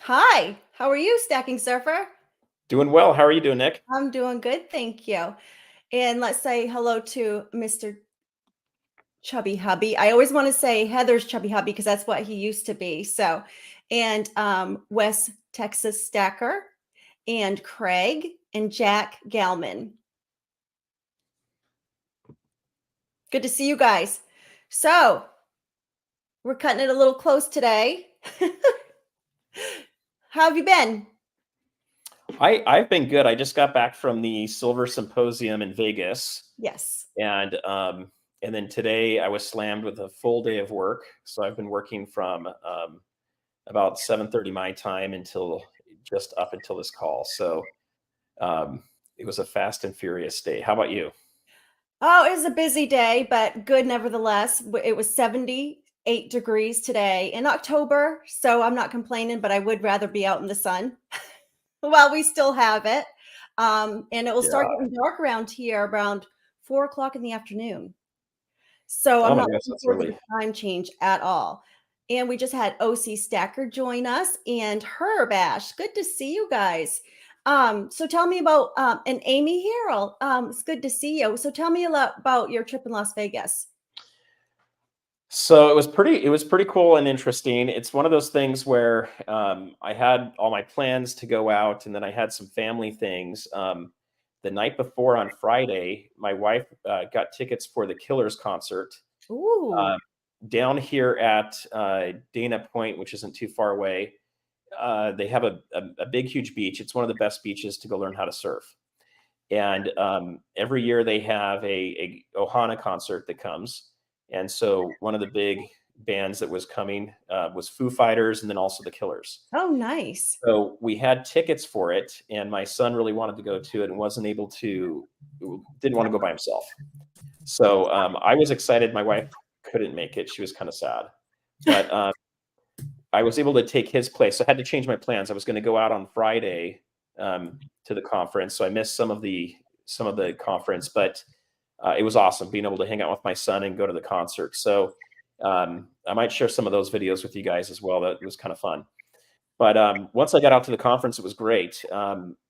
Hi, how are you, Stacking Surfer? Doing well. How are you doing, Nick? I'm doing good, thank you. And let's say hello to Mr. Chubby Hubby. I always want to say Heather's Chubby Hubby because that's what he used to be. And West Texas Stacker and Craig and Jack Galman. Good to see you guys. So we're cutting it a little close today. How have you been? I've been good. I just got back from the Silver Symposium in Vegas, Yes. and and then today I was slammed with a full day of work. So I've been working from about 7:30 my time until just up until this call. So it was a fast and furious day. How about you? Oh, it was a busy day, but good nevertheless. It was 78 degrees today in October, so I'm not complaining, but I would rather be out in the sun while we still have it. And it will start Yeah. getting dark around here around 4 o'clock in the afternoon. So Oh I'm my not gosh, looking that's forward to the early. time change at all. And we just had OC Stacker join us and Herb Ash. Good to see you guys. So tell me about and Amy Harrell. It's good to see you. So tell me a lot about your trip in Las Vegas. So it was pretty cool and interesting. It's one of those things where I had all my plans to go out, and then I had some family things. The night before on Friday, my wife got tickets for the Killers concert Ooh. uh, down here at Dana Point, which isn't too far away. They have a big, huge beach. It's one of the best beaches to go learn how to surf. And every year they have a Ohana concert that comes. And so one of the big bands that was coming was Foo Fighters and then also the Killers. Oh, nice. So we had tickets for it, and my son really wanted to go to it and wasn't able to, didn't want to go by himself. So I was excited. My wife couldn't make it. She was kind of sad. But I was able to take his place. So I had to change my plans. I was going to go out on Friday to the conference, so I missed some of the conference, but it was awesome being able to hang out with my son and go to the concert. So I might share some of those videos with you guys as well. That was kind of fun. But once I got out to the conference, it was great.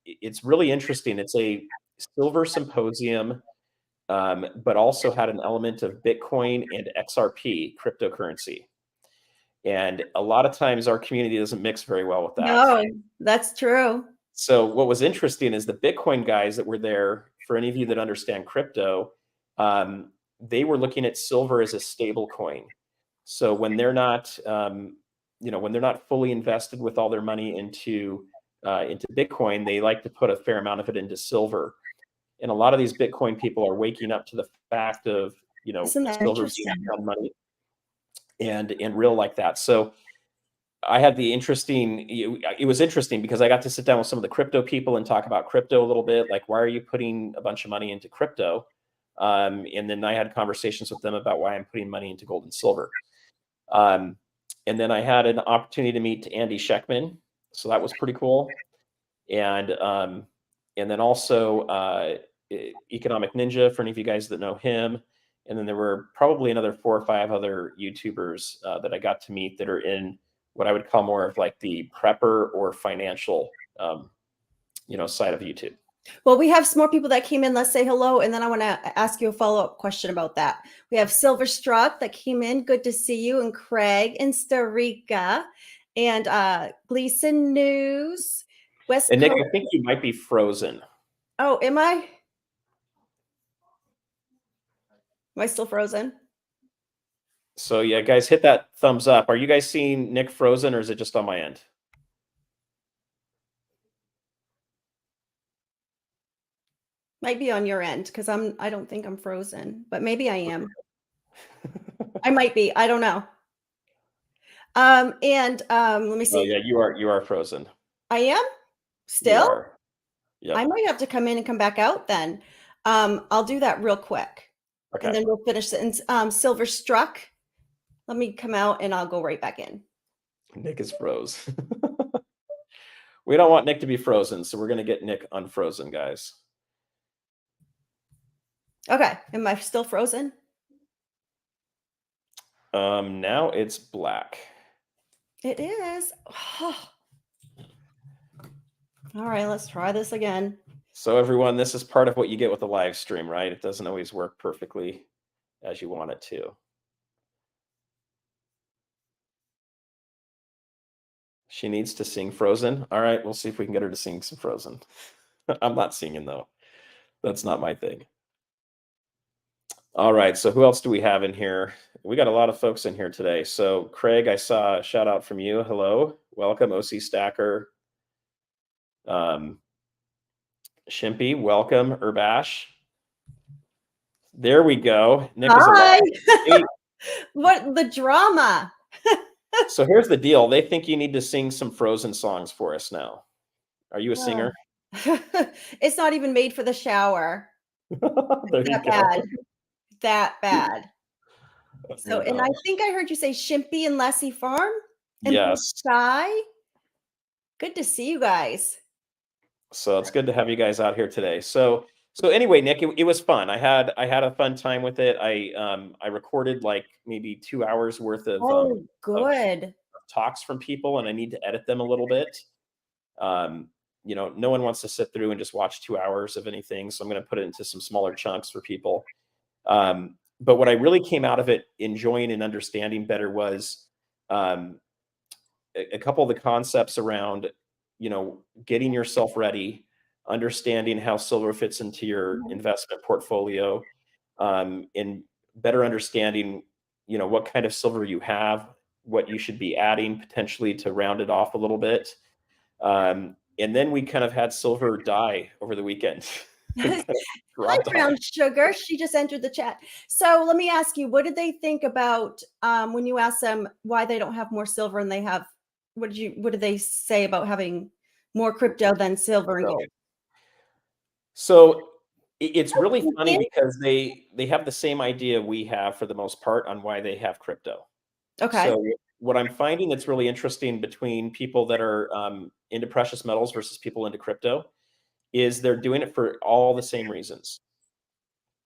It's really interesting. It's a silver symposium, but also had an element of Bitcoin and XRP cryptocurrency. And a lot of times our community doesn't mix very well with that. No, that's true. So what was interesting is the Bitcoin guys that were there, for any of you that understand crypto, they were looking at silver as a stable coin. So when they're not, when they're not fully invested with all their money into Bitcoin, they like to put a fair amount of it into silver. And a lot of these Bitcoin people are waking up to the fact of, Isn't that silver being interesting? on money and real like that. So I had the interesting. It was interesting because I got to sit down with some of the crypto people and talk about crypto a little bit. Like, why are you putting a bunch of money into crypto? And then I had conversations with them about why I'm putting money into gold and silver. Um, and then I had an opportunity to meet Andy Scheckman, so that was pretty cool. And and then also Economic Ninja, for any of you guys that know him. And then there were probably another 4 or 5 other YouTubers that I got to meet that are in what I would call more of like the prepper or financial, side of YouTube. Well, we have some more people that came in. Let's say hello, and then I want to ask you a follow-up question about that. We have Silver Struck that came in. Good to see you, and Craig and Starika, and Gleason News, West And Nick, Coast. I think you might be frozen. Oh, am I? Am I still frozen? So yeah, guys, hit that thumbs up. Are you guys seeing Nick frozen, or is it just on my end? Might be on your end because I don't think I'm frozen, but maybe I am. I might be. I don't know. And let me Oh see. yeah, you are frozen. I am You still. are. I Yep. might have to come in and come back out then. I'll do that real quick, and Okay. then we'll finish it. And Silver Struck. Let me come out, and I'll go right back in. Nick is froze. We don't want Nick to be frozen, so we're gonna get Nick unfrozen, guys. Okay. Am I still frozen? Now it's black. It is. Oh, All right, let's try this again. So everyone, this is part of what you get with the live stream, right? It doesn't always work perfectly as you want it to. She needs to sing Frozen. All right, we'll see if we can get her to sing some Frozen. I'm not singing though. That's not my thing. All right, so who else do we have in here? We got a lot of folks in here today. So Craig, I saw a shout out from you. Hello, welcome, OC Stacker. Shimpy, welcome, Urbash. There we go. Nick is Hi. alive. What the drama? So here's the deal. They think you need to sing some Frozen songs for us now. Are you a singer? It's not even made for the shower. There you That go. bad. That bad. So, I and I know. think I heard you say Shimpy and Lassie Farm and Yes. Sky. Good to see you guys. So it's good to have you guys out here today. So anyway, Nick, it was fun. I had a fun time with it. I recorded like maybe 2 hours worth of Good. talks from people, and I need to edit them a little bit. No one wants to sit through and just watch 2 hours of anything, so I'm going to put it into some smaller chunks for people. But what I really came out of it enjoying and understanding better was a couple of the concepts around, getting yourself ready, understanding how silver fits into your investment portfolio, and better understanding, what kind of silver you have, what you should be adding potentially to round it off a little bit. And then we kind of had silver die over the weekend. Hi, Brown Sugar. She just entered the chat. So let me ask you, what did they think about when you asked them why they don't have more silver and they have, what did they say about having more crypto than silver and gold? So it's really funny because they have the same idea we have for the most part on why they have crypto. Okay. So what I'm finding that's really interesting between people that are into precious metals versus people into crypto is they're doing it for all the same reasons.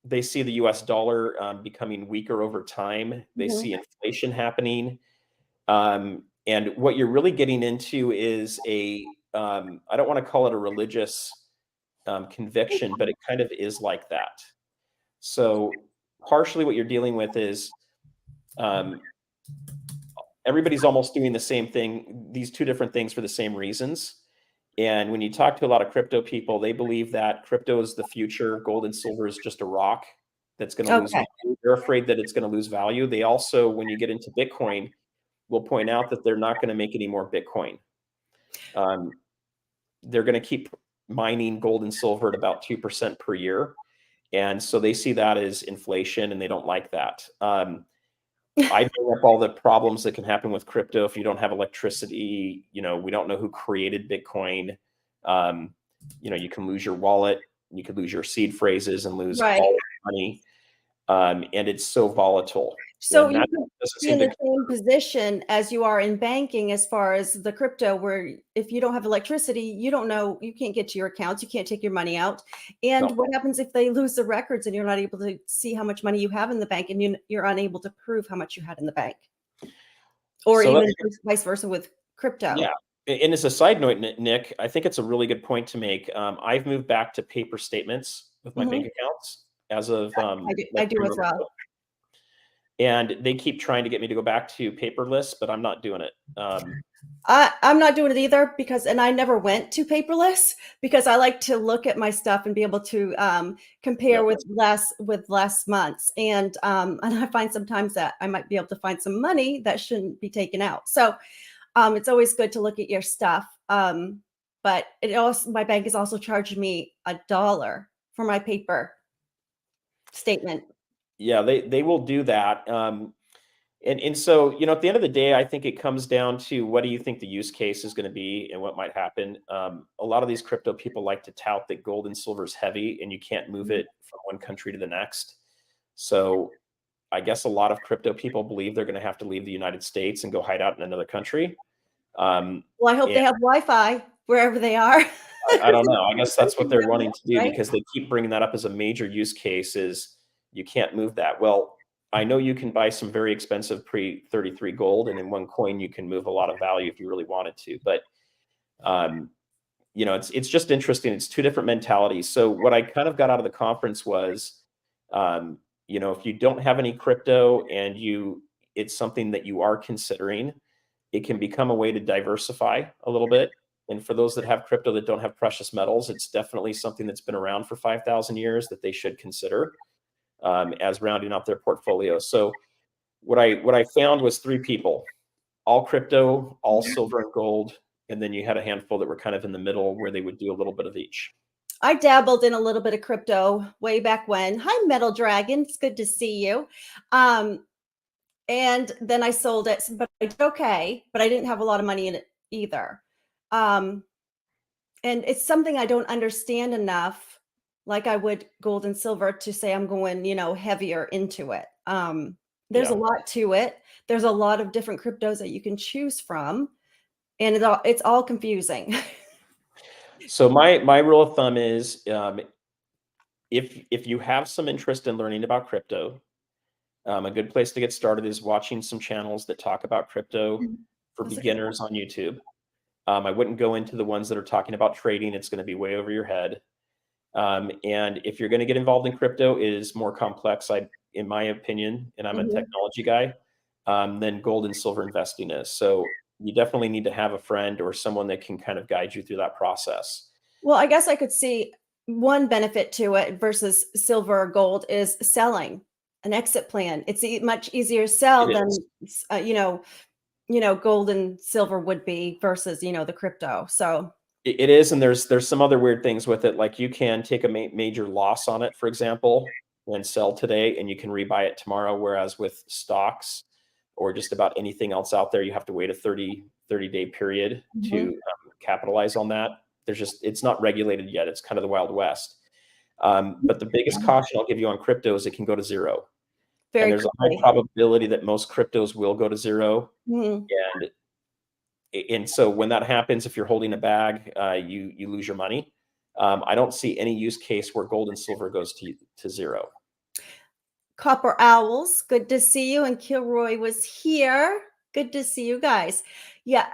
They see the US dollar becoming weaker over time. They see inflation happening. And what you're really getting into is I don't want to call it a religious conviction, but it kind of is like that. So partially what you're dealing with is everybody's almost doing the same thing, these two different things for the same reasons. And when you talk to a lot of crypto people, they believe that crypto is the future. Gold and silver is just a rock that's going to lose value. They're afraid that it's going to lose value. They also, when you get into Bitcoin, will point out that they're not going to make any more Bitcoin. They're going to keep mining gold and silver at about 2% per year. And so they see that as inflation and they don't like that. I bring up all the problems that can happen with crypto if you don't have electricity. We don't know who created Bitcoin. You can lose your wallet, you could lose your seed phrases and lose all your money. And it's so volatile. So you could be in the same position as you are in banking as far as the crypto, where if you don't have electricity, you don't know, you can't get to your accounts, you can't take your money out. And what happens if they lose the records and you're not able to see how much money you have in the bank and you're unable to prove how much you had in the bank? Or so even vice versa with crypto. Yeah. And as a side note, Nick, I think it's a really good point to make. I've moved back to paper statements with my bank accounts as of I do as well. And they keep trying to get me to go back to paperless, but I'm not doing it. I'm not doing it either and I never went to paperless because I like to look at my stuff and be able to compare with less months. And I find sometimes that I might be able to find some money that shouldn't be taken out. So it's always good to look at your stuff. But my bank is also charging me $1 for my paper statement. Yeah, they will do that. And so, at the end of the day, I think it comes down to what do you think the use case is going to be and what might happen. A lot of these crypto people like to tout that gold and silver is heavy and you can't move it from one country to the next. So I guess a lot of crypto people believe they're going to have to leave the United States and go hide out in another country. Well, I hope they have Wi-Fi wherever they are. I don't know. I guess that's what they're wanting to do because they keep bringing that up as a major use case is you can't move that. Well, I know you can buy some very expensive pre-33 gold, and in one coin you can move a lot of value if you really wanted to. But it's just interesting. It's two different mentalities. So what I kind of got out of the conference was, if you don't have any crypto and it's something that you are considering, it can become a way to diversify a little bit. And for those that have crypto that don't have precious metals, it's definitely something that's been around for 5,000 years that they should consider as rounding out their portfolio. So what I found was three people, all crypto, all silver and gold, and then you had a handful that were kind of in the middle where they would do a little bit of each. I dabbled in a little bit of crypto way back when. Hi, Metal Dragon. It's good to see you. And then I sold it, but I did okay, but I didn't have a lot of money in it either. And it's something I don't understand enough, like I would gold and silver, to say I'm going, heavier into it. There's a Yeah. lot to it. There's a lot of different cryptos that you can choose from, and it's all confusing. So my rule of thumb is, if you have some interest in learning about crypto, a good place to get started is watching some channels that talk about crypto for That's a good beginners on YouTube. I wouldn't go into the ones that are talking about trading. It's going to be way over your head. And if you're going to get involved in crypto, it is more complex, in my opinion, and I'm a Mhm. technology guy, than gold and silver investing is. So you definitely need to have a friend or someone that can kind of guide you through that process. Well, I guess I could see one benefit to it versus silver or gold is selling an exit plan. It's much easier to sell It than is. gold and silver would be versus the crypto. So It is, and there's some other weird things with it. Like you can take a major loss on it, for example, and sell today, and you can rebuy it tomorrow. Whereas with stocks or just about anything else out there, you have to wait a 30-day period to mhm, capitalize on that. It's not regulated yet. It's kind of the Wild West. But the biggest caution I'll give you on crypto is it can go to zero, and very there's a high quickly. probability that most cryptos will go to zero. Mhm. And so when that happens, if you're holding a bag, you lose your money. I don't see any use case where gold and silver goes to zero. Copper Owls, good to see you. And Kilroy was here. Good to see you guys. Yeah,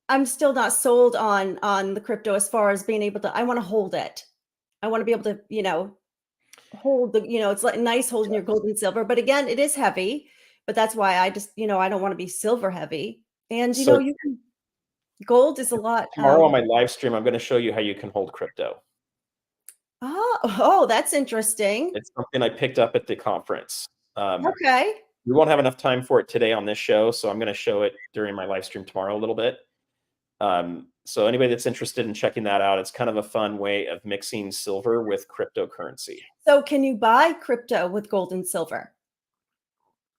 I'm still not sold on the crypto as far as being able to. I want to hold it. I want to be able to, hold it's like nice holding your gold and silver, but again, it is heavy. But that's why I just, I don't want to be silver heavy. And So you can gold is a lot. tomorrow on my live stream, I'm going to show you how you can hold crypto. Oh, that's interesting. It's something I picked up at the conference. Okay. We won't have enough time for it today on this show, so I'm going to show it during my live stream tomorrow a little bit. So anybody that's interested in checking that out, it's kind of a fun way of mixing silver with cryptocurrency. So can you buy crypto with gold and silver?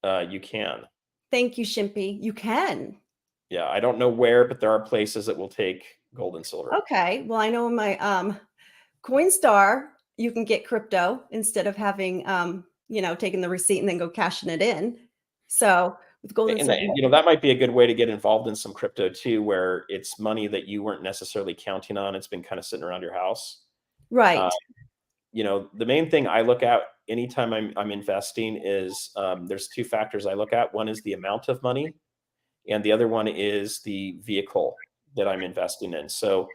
You can. Thank you, Shimpy. You can. Yeah, I don't know where, but there are places that will take gold and silver. Okay. Well, I know in my Coinstar, you can get crypto instead of having taking the receipt and then go cashing it in. So with gold and And silver, that might be a good way to get involved in some crypto too, where it's money that you weren't necessarily counting on. It's been kind of sitting around your house. Uh, right. the main thing I look at anytime I'm investing is there's two factors I look at. One is the amount of money, and the other one is the vehicle that I'm investing in. So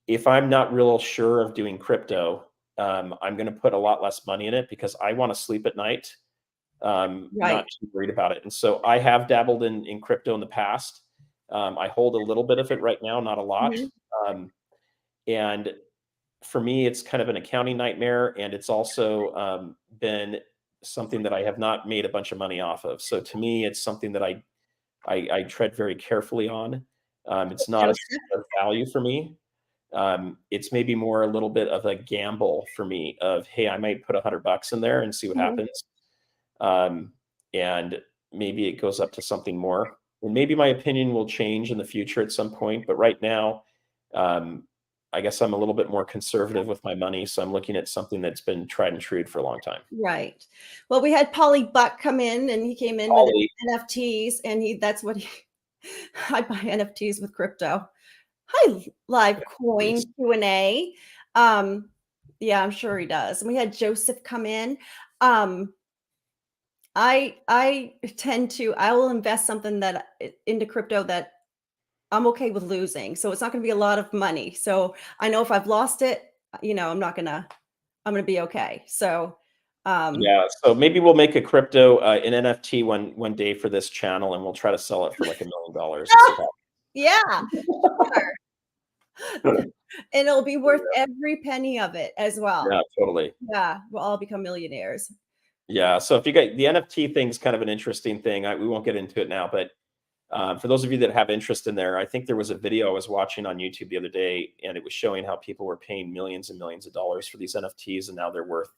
if I'm not real sure of doing crypto, I'm going to put a lot less money in it because I want to sleep at night, not Right. too worried about it. And so I have dabbled in crypto in the past. I hold a little bit of it right now, not a lot. Mhm. Um, and for me, it's kind of an accounting nightmare, and it's also been something that I have not made a bunch of money off of. So to me, it's something that I tread very carefully on. It's not a Joseph. store of value for me. It's maybe more a little bit of a gamble for me of, hey, I might put $100 in there and see what Mhm. happens. And maybe it goes up to something more. And maybe my opinion will change in the future at some point. But right now, um, I guess I'm a little bit more conservative with my money. So I'm looking at something that's been tried and true for a long time. Right. Well, we had Polly Buck come in, and he came in with Ollie, NFTs, and that's what he I buy NFTs with crypto. Hi, live coin please. Q&A. Um, yeah, I'm sure he does. And we had Joseph come in. Um, I tend to I will invest something that into crypto that I'm okay with losing. So it's not going to be a lot of money. So I know if I've lost it, I'm going to be okay. So, um, Yeah, so maybe we'll make a crypto, an NFT one day for this channel, and we'll try to sell it for like $1 million and see how. yeah, Yeah, and it'll be worth every penny of it as well. totally. Yeah, we'll all become millionaires. Yeah, so if you get the NFT thing's kind of an interesting thing. We won't get into it now, but for those of you that have interest in there, I think there was a video I was watching on YouTube the other day, and it was showing how people were paying millions and millions of dollars for these NFTs, and now they're worth,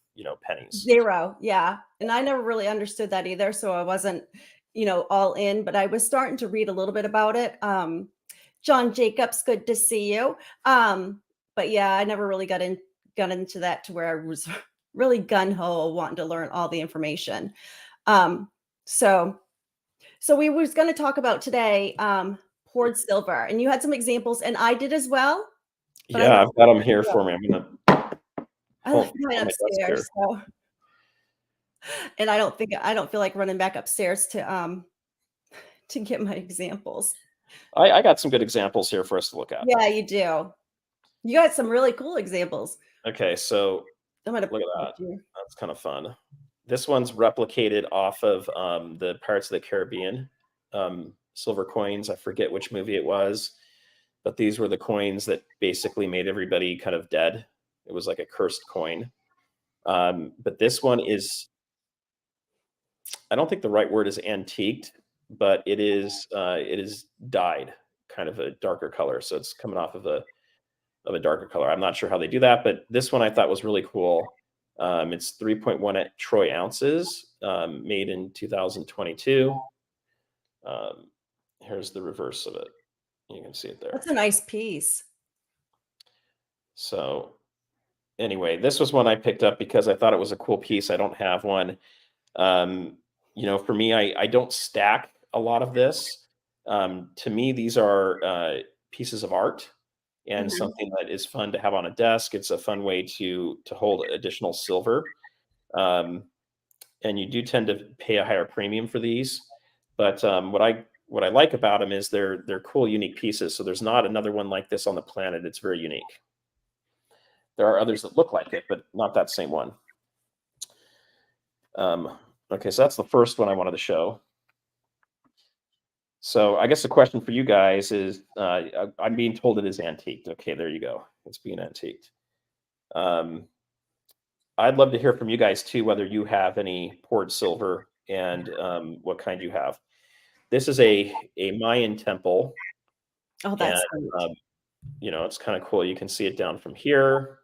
pennies. 0, yeah, and I never really understood that either, so I wasn't, all in, but I was starting to read a little bit about it. John Jacobs, good to see you. But yeah, I never really got into that to where I was really gun ho wanting to learn all the information. Um, so so we was going to talk about today poured silver, and you had some examples, and I did as well, but I Yeah, left I've got them here for me. I'm gonna I pull left mine on my desk here. upstairs. So, and I don't feel like running back upstairs to get my examples. I got some good examples here for us to look at. Yeah, you do. You got some really cool examples. Okay, so I'm gonna look at put that. you. That's kind of fun. This one's replicated off of the Pirates of the Caribbean silver coins. I forget which movie it was, but these were the coins that basically made everybody kind of dead. It was like a cursed coin. But this one is, I don't think the right word is antiqued, but it is dyed kind of a darker color. So it's coming off of a darker color. I'm not sure how they do that, but this one I thought was really cool. It's 3.1 troy ounces, made in 2022. Here's the reverse of it. You can see it there. That's a nice piece. So anyway, this was one I picked up because I thought it was a cool piece. I don't have one. Um, for me, I don't stack a lot of this. To me, these are pieces of art and Mhm. something that is fun to have on a desk. It's a fun way to hold additional silver. Um, and you do tend to pay a higher premium for these. But what I like about them is they're cool, unique pieces. So there's not another one like this on the planet. It's very unique. There are others that look like it, but not that same one. Okay, so that's the first one I wanted to show. So I guess the question for you guys is, I'm being told it is antiqued. Okay, there you go. It's being antiqued. I'd love to hear from you guys too, whether you have any poured silver and what kind you have. This is a Mayan temple, Oh, and that's sweet. it's kind of cool. You can see it down from here,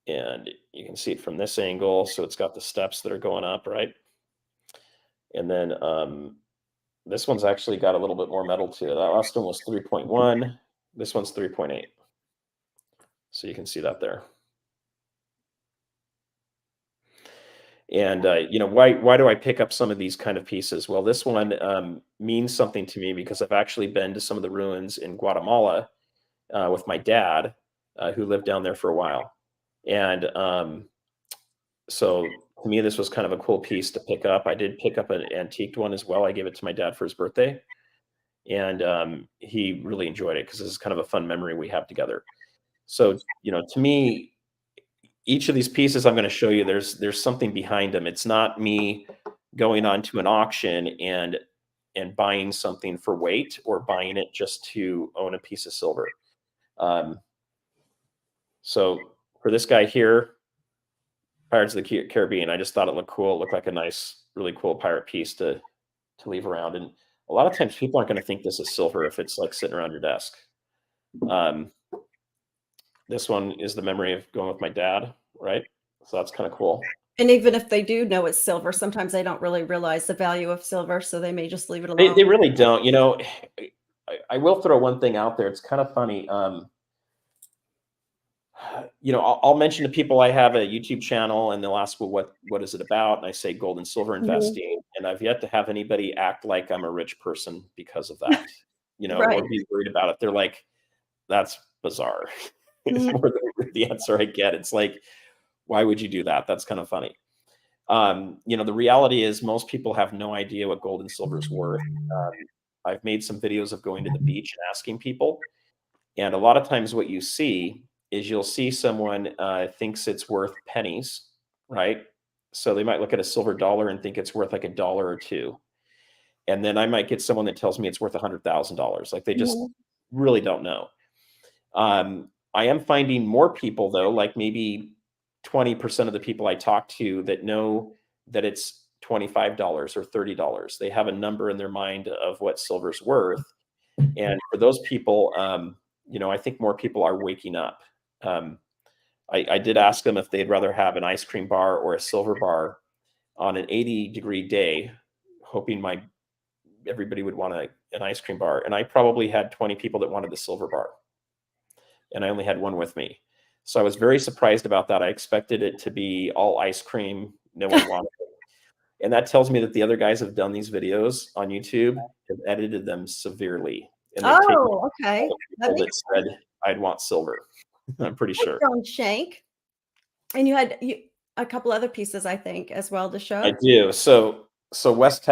and you can see it from this angle. So it's got the steps that are going up, right? And then this one's actually got a little bit more metal to it. That last one was 3.1. This one's 3.8. So you can see that there. And why do I pick up some of these kind of pieces? Well, this one means something to me because I've actually been to some of the ruins in Guatemala with my dad, who lived down there for a while. And so to me, this was kind of a cool piece to pick up. I did pick up an antiqued one as well. I gave it to my dad for his birthday, and he really enjoyed it because this is kind of a fun memory we have together. So to me, each of these pieces I'm going to show you, there's something behind them. It's not me going onto an auction and buying something for weight or buying it just to own a piece of silver. So for this guy here, Pirates of the Caribbean, I just thought it looked cool. It looked like a nice, really cool pirate piece to leave around. And a lot of times people aren't going to think this is silver if it's like sitting around your desk. This one is the memory of going with my dad, right? So that's kind of cool. And even if they do know it's silver, sometimes they don't really realize the value of silver, so they may just leave it They alone. really don't. I will throw one thing out there. It's kind of funny. I'll mention to people I have a YouTube channel, and they'll ask, well, what is it about? And I say gold and silver Mhm. investing, and I've yet to have anybody act like I'm a rich person because of that, or Right. be worried about it. They're like, that's bizarre. It's Mhm. more than the answer I get. It's like, why would you do that? That's kind of funny. The reality is most people have no idea what gold and silver is worth. I've made some videos of going to the beach and asking people. And a lot of times what you see is you'll see someone thinks it's worth pennies, right? So they might look at a silver dollar and think it's worth like $1 or $2. And then I might get someone that tells me it's worth $100,000. Like they just Mhm. really don't know. I am finding more people though, like maybe 20% of the people I talk to that know that it's $25 or $30. They have a number in their mind of what silver's worth. And for those people, I think more people are waking up. I did ask them if they'd rather have an ice cream bar or a silver bar on an 80-degree day, hoping everybody would want an ice cream bar. And I probably had 20 people that wanted the silver bar, and I only had one with me. So I was very surprised about that. I expected it to be all ice cream. No one wanted it. And that tells me that the other guys have done these videos on YouTube, have edited them severely. And they've taken Oh, all okay. the That people that makes said, I'd want silver. I'm pretty sense, sure. John Shank. And you had a couple other pieces, I think, as well to I show. do. So West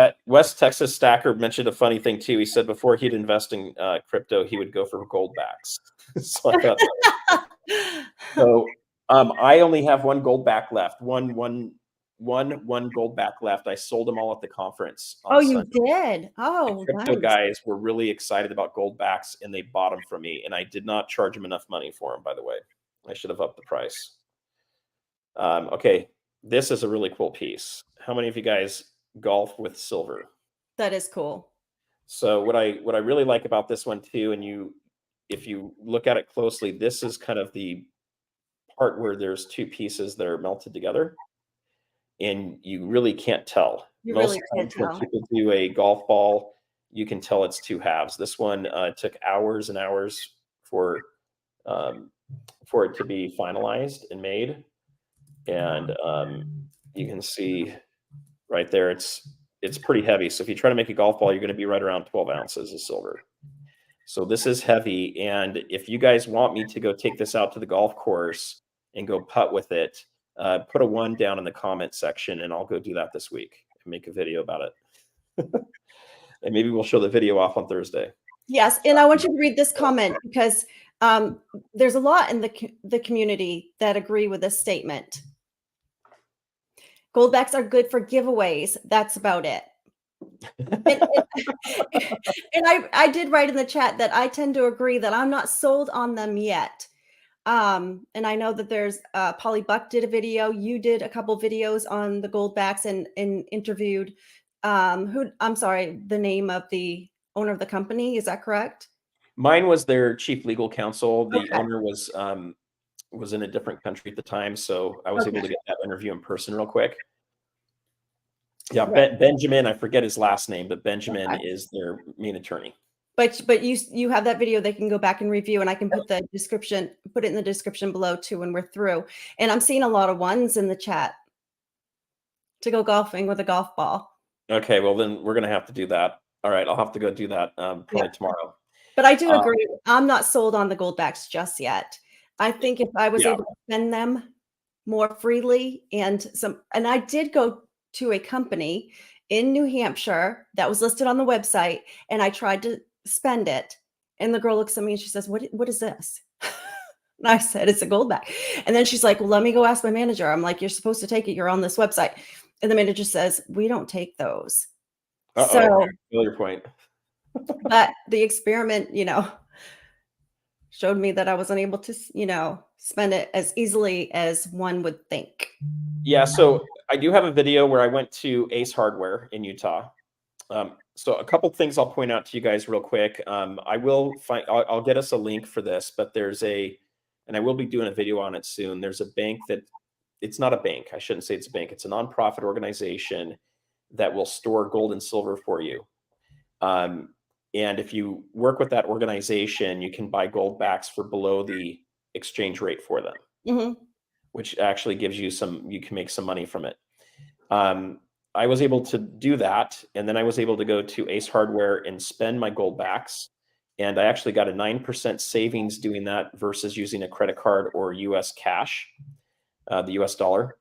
Texas Stacker mentioned a funny thing too. He said before he'd invest in crypto, he would go for gold backs. So I thought that was so. I only have one gold back left. One gold back left. I sold them all at the conference Oh, on you Sunday. did? The Oh, crypto nice. guys were really excited about gold backs, and they bought them from me. And I did not charge them enough money for them. By the way, I should have upped the price. Okay, this is a really cool piece. How many of you guys golf with silver? That is cool. So what I really like about this one too, and if you look at it closely, this is kind of the part where there's two pieces that are melted together, and you really can't tell. You Most really can't times when tell. people do a golf ball, you can tell it's two halves. This one took hours and hours for um, for it to be finalized and made, and you can see right there, it's pretty heavy. So if you try to make a golf ball, you're going to be right around 12 ounces of silver. So this is heavy. And if you guys want me to go take this out to the golf course and go putt with it, put a 1 down in the comment section, and I'll go do that this week and make a video about it. And maybe we'll show the video off on Thursday. Yes, and I want you to read this comment because there's a lot in the community that agree with this statement. Goldbacks are good for giveaways. That's about it. And, I did write in the chat that I tend to agree that I'm not sold on them yet. And I know that there's Polly Buck did a video. You did a couple videos on the Goldbacks and interviewed I'm sorry, the name of the owner of the company. Is that correct? Mine was their chief legal counsel. The Okay. owner was in a different country at the time, so I was able to Okay. get that interview in person real quick. Yeah, Right. Benjamin, I forget his last name, but Benjamin Okay. is their main attorney. But you have that video they can go back and review, and I can put it in the description below too when we're through. And I'm seeing a lot of ones in the chat to go golfing with a golf ball. Okay, well then we're gonna have to do that. All right, I'll have to go do that Yeah. probably tomorrow. But I do Uh, agree. I'm not sold on the Goldbacks just yet. I think if I was yeah, able to spend them more freely and I did go to a company in New Hampshire that was listed on the website, and I tried to spend it, and the girl looks at me and she says, what is this? And I said, it's a Goldback. And then she's like, well, let me go ask my manager. I'm like, you're supposed to take it. You're on this website. And the manager says, we don't take those. uh-oh, So, failure point. but the experiment, showed me that I wasn't able to, spend it as easily as one would think. Yeah, so I do have a video where I went to Ace Hardware in Utah. So a couple things I'll point out to you guys real quick. I'll get us a link for this, but and I will be doing a video on it soon. There's a bank it's not a bank. I shouldn't say it's a bank. It's a nonprofit organization that will store gold and silver for you. And if you work with that organization, you can buy gold backs for below the exchange rate for them, Mhm. which actually gives you you can make some money from it. I was able to do that. And then I was able to go to Ace Hardware and spend my gold backs. And I actually got a 9% savings doing that versus using a credit card or US cash, the US dollar.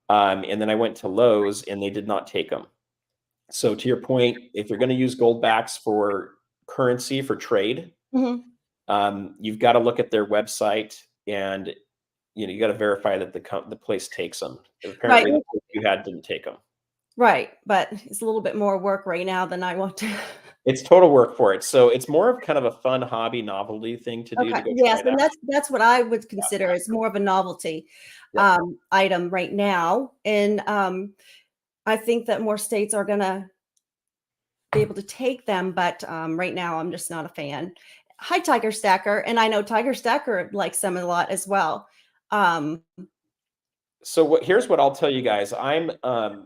And then I went to Lowe's and they did not take them. So to your point, if you're going to use gold backs for currency for trade, you've got to look at their website, and you got to verify that the place takes them. Right. Apparently, the place you had didn't take them. Right, but it's a little bit more work right now than I want to. It's total work for it. So it's more of kind of a fun hobby novelty thing to do Okay, to go yes, try and that. that's what I would consider as more of a novelty, Yeah. item right now, and, I think that more states are gonna be able to take them, but, right now, I'm just not a fan. Hi, Tiger Stacker, and I know Tiger Stacker likes them a lot as well. Um, So here's what I'll tell you guys. Uh,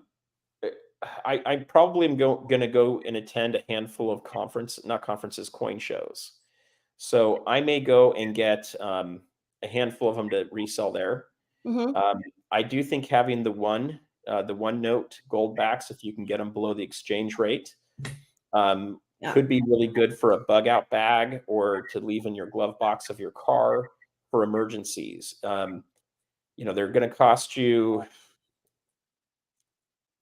I probably am gonna go and attend a handful of not conferences, coin shows. So I may go and get a handful of them to resell there. mhm, Um, I do think having the one note gold backs, if you can get them below the exchange rate, yeah. could be really good for a bug out bag or to leave in your glove box of your car for emergencies. They're going to cost you,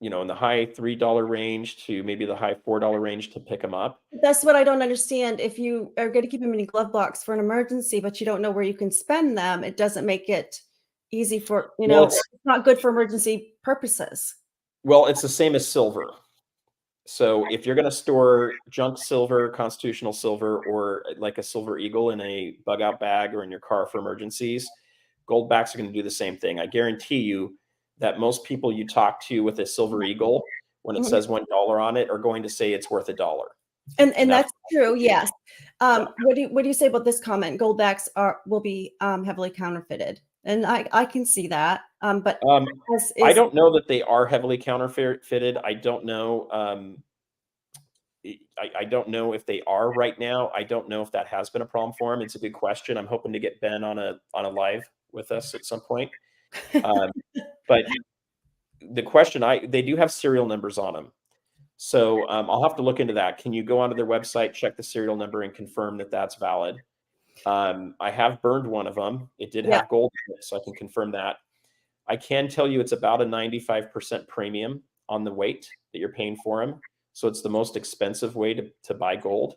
in the high $3 range to maybe the high $4 range to pick them up. That's what I don't understand. If you are gonna keep them in your glove box for an emergency, but you don't know where you can spend them, it doesn't make it easy for Well, it's it's not good for emergency purposes. well, it's the same as silver. So if you're going to store junk silver, constitutional silver, or like a silver eagle in a bug out bag or in your car for emergencies, gold backs are going to do the same thing. I guarantee you that most people you talk to with a silver eagle, when it Mhm. says $1 on it, are going to say it's worth $1. And And that's that's true, yes. yeah. What do you say about this comment? Gold backs will be, heavily counterfeited, and I can see that, but as I is don't know that they are heavily counterfeited. I don't know. I don't know if they are right now. I don't know if that has been a problem for him. It's a good question. I'm hoping to get Ben on a live with us at some point. Um, but the question they do have serial numbers on them. So I'll have to look into that. Can you go onto their website, check the serial number, and confirm that that's valid? I have burned one of them. It did Yeah, have gold in it, so I can confirm that. I can tell you it's about a 95% premium on the weight that you're paying for them. So it's the most expensive way to buy gold.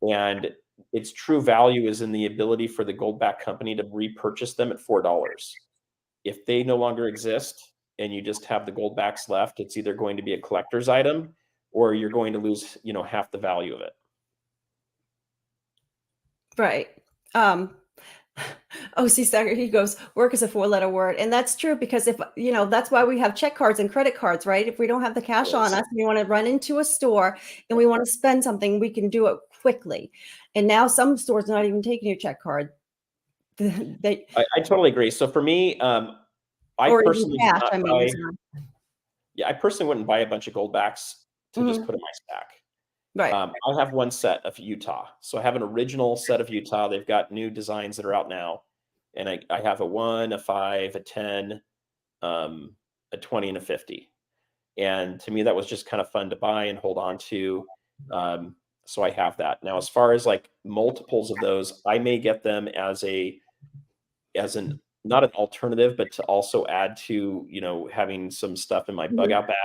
And its true value is in the ability for the gold back company to repurchase them at $4. If they no longer exist and you just have the gold backs left, it's either going to be a collector's item or you're going to lose, half the value of it. right. Um, OC Stacker, he goes, "Work is a four-letter word," and that's true because if that's why we have check cards and credit cards, right? If we don't have the cash on us, we wanna run into a store and we wanna spend something, we can do it quickly, and now some stores are not even taking your check card. They I totally agree. So for me, I or even personally would cash, not I mean, buy. so Yeah, I personally wouldn't buy a bunch of gold backs to just mhm, put in my stack. right. I have one set of Utah. So I have an original set of Utah. They've got new designs that are out now. And I have a 1, a 5, a 10, a 20, and a 50. And to me, that was just kind of fun to buy and hold on to. So I have that. Now, as far as like multiples of those, I may get them as an not an alternative, but to also add to, having some stuff in my bug Mhm, out bag,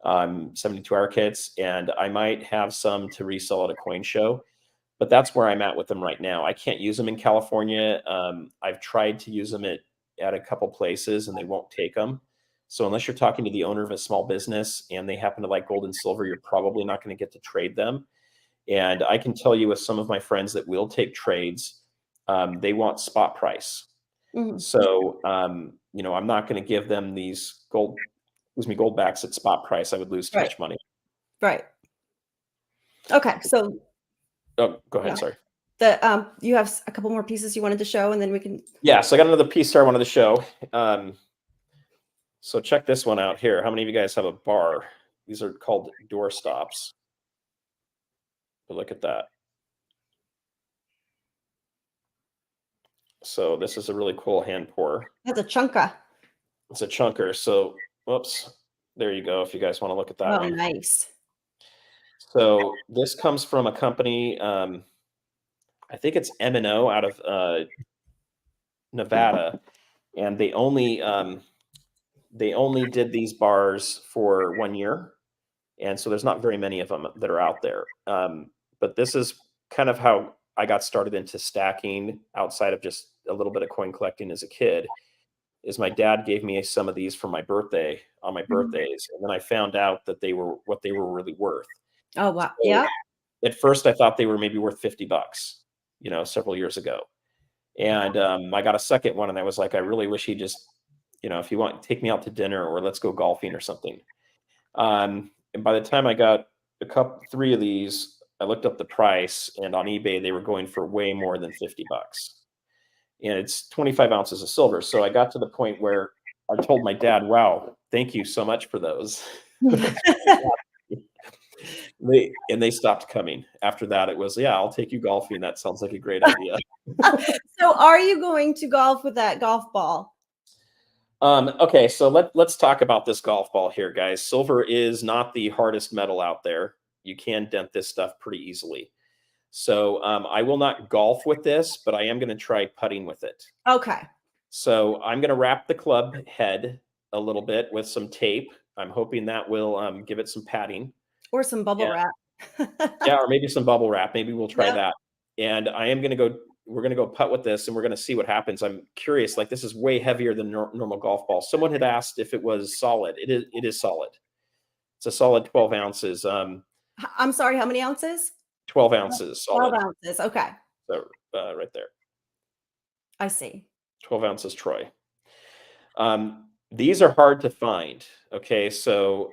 72-hour kits, and I might have some to resell at a coin show. But that's where I'm at with them right now. I can't use them in California. I've tried to use them at a couple places, and they won't take them. So unless you're talking to the owner of a small business and they happen to like gold and silver, you're probably not going to get to trade them. And I can tell you with some of my friends that will take trades, they want spot price. mhm, So I'm not going to give them these gold backs at spot price. I would lose too right, much money. right. Okay, so Oh, go yeah, ahead. Sorry. you have a couple more pieces you wanted to show, and then we can Yeah, so I got another piece here I wanted to show. So check this one out here. How many of you guys have a bar? These are called door stops. But look at that. So this is a really cool hand pour. that's a chunka. It's a chunker. So, whoops. There you go. If you guys want to look at that Oh, one. nice. So this comes from a company. I think it's M&O out of Nevada, and they only did these bars for 1 year, And so there's not very many of them that are out there. But this is kind of how I got started into stacking outside of just a little bit of coin collecting as a kid. Is my dad gave me some of these for my birthday on my Mhm. birthdays, and then I found out that they were what they were really worth. Oh, wow. So Yeah. at first, I thought they were maybe worth $50, several years ago. And I got a second one, and I was like, I really wish he just, if you want, take me out to dinner or let's go golfing or something. And by the time I got three of these, I looked up the price, and on eBay they were going for way more than $50. And it's 25 ounces of silver. So I got to the point where I told my dad, "Wow, thank you so much for those." They stopped coming. After that, it was, "Yeah, I'll take you golfing. That sounds like a great idea." So are you going to golf with that golf ball? Okay, so let's talk about this golf ball here, guys. Silver is not the hardest metal out there. You can dent this stuff pretty easily. So I will not golf with this, but I am going to try putting with it. Okay. So I'm going to wrap the club head a little bit with some tape. I'm hoping that will give it some padding. Or some bubble Yeah, wrap. yeah, or maybe some bubble wrap. Maybe we'll try Yep. that. And we're going to go putt with this, and we're going to see what happens. I'm curious, like this is way heavier than normal golf ball. Someone had asked if it was solid. It is solid. It's a solid 12 ounces. I'm sorry, how many ounces? 12 ounces 12 solid. ounces. Okay. So right there, I see. 12 ounces Troy. These are hard to find. Okay, so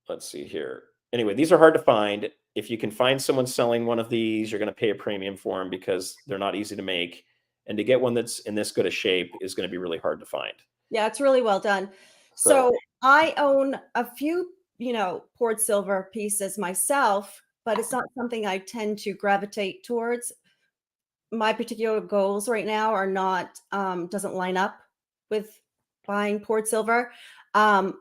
let's see here. Anyway, these are hard to find. If you can find someone selling one of these, you're going to pay a premium for them because they're not easy to make. And to get one that's in this good a shape is going to be really hard to find. Yeah, it's really well done. So, So I own a few, poured silver pieces myself, but it's not something I tend to gravitate towards. My particular goals right now are not doesn't line up with buying poured silver. And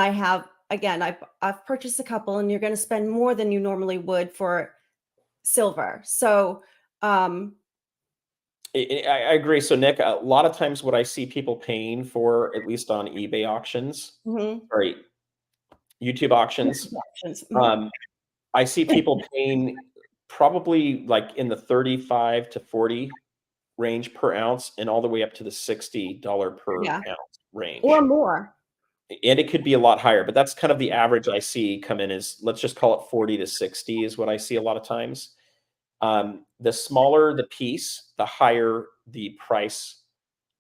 I have again, I've purchased a couple, and you're going to spend more than you normally would for silver. So I agree. So, Nick, a lot of times what I see people paying for, at least on eBay auctions, mhm. or YouTube auctions, Options. Mhm. um, I see people paying probably like in the 35 to 40 range per ounce and all the way up to the $60 per Yeah, ounce or range. more. And it could be a lot higher, but that's kind of the average I see come in is, let's just call it 40 to 60 is what I see a lot of times. The smaller the piece, the higher the price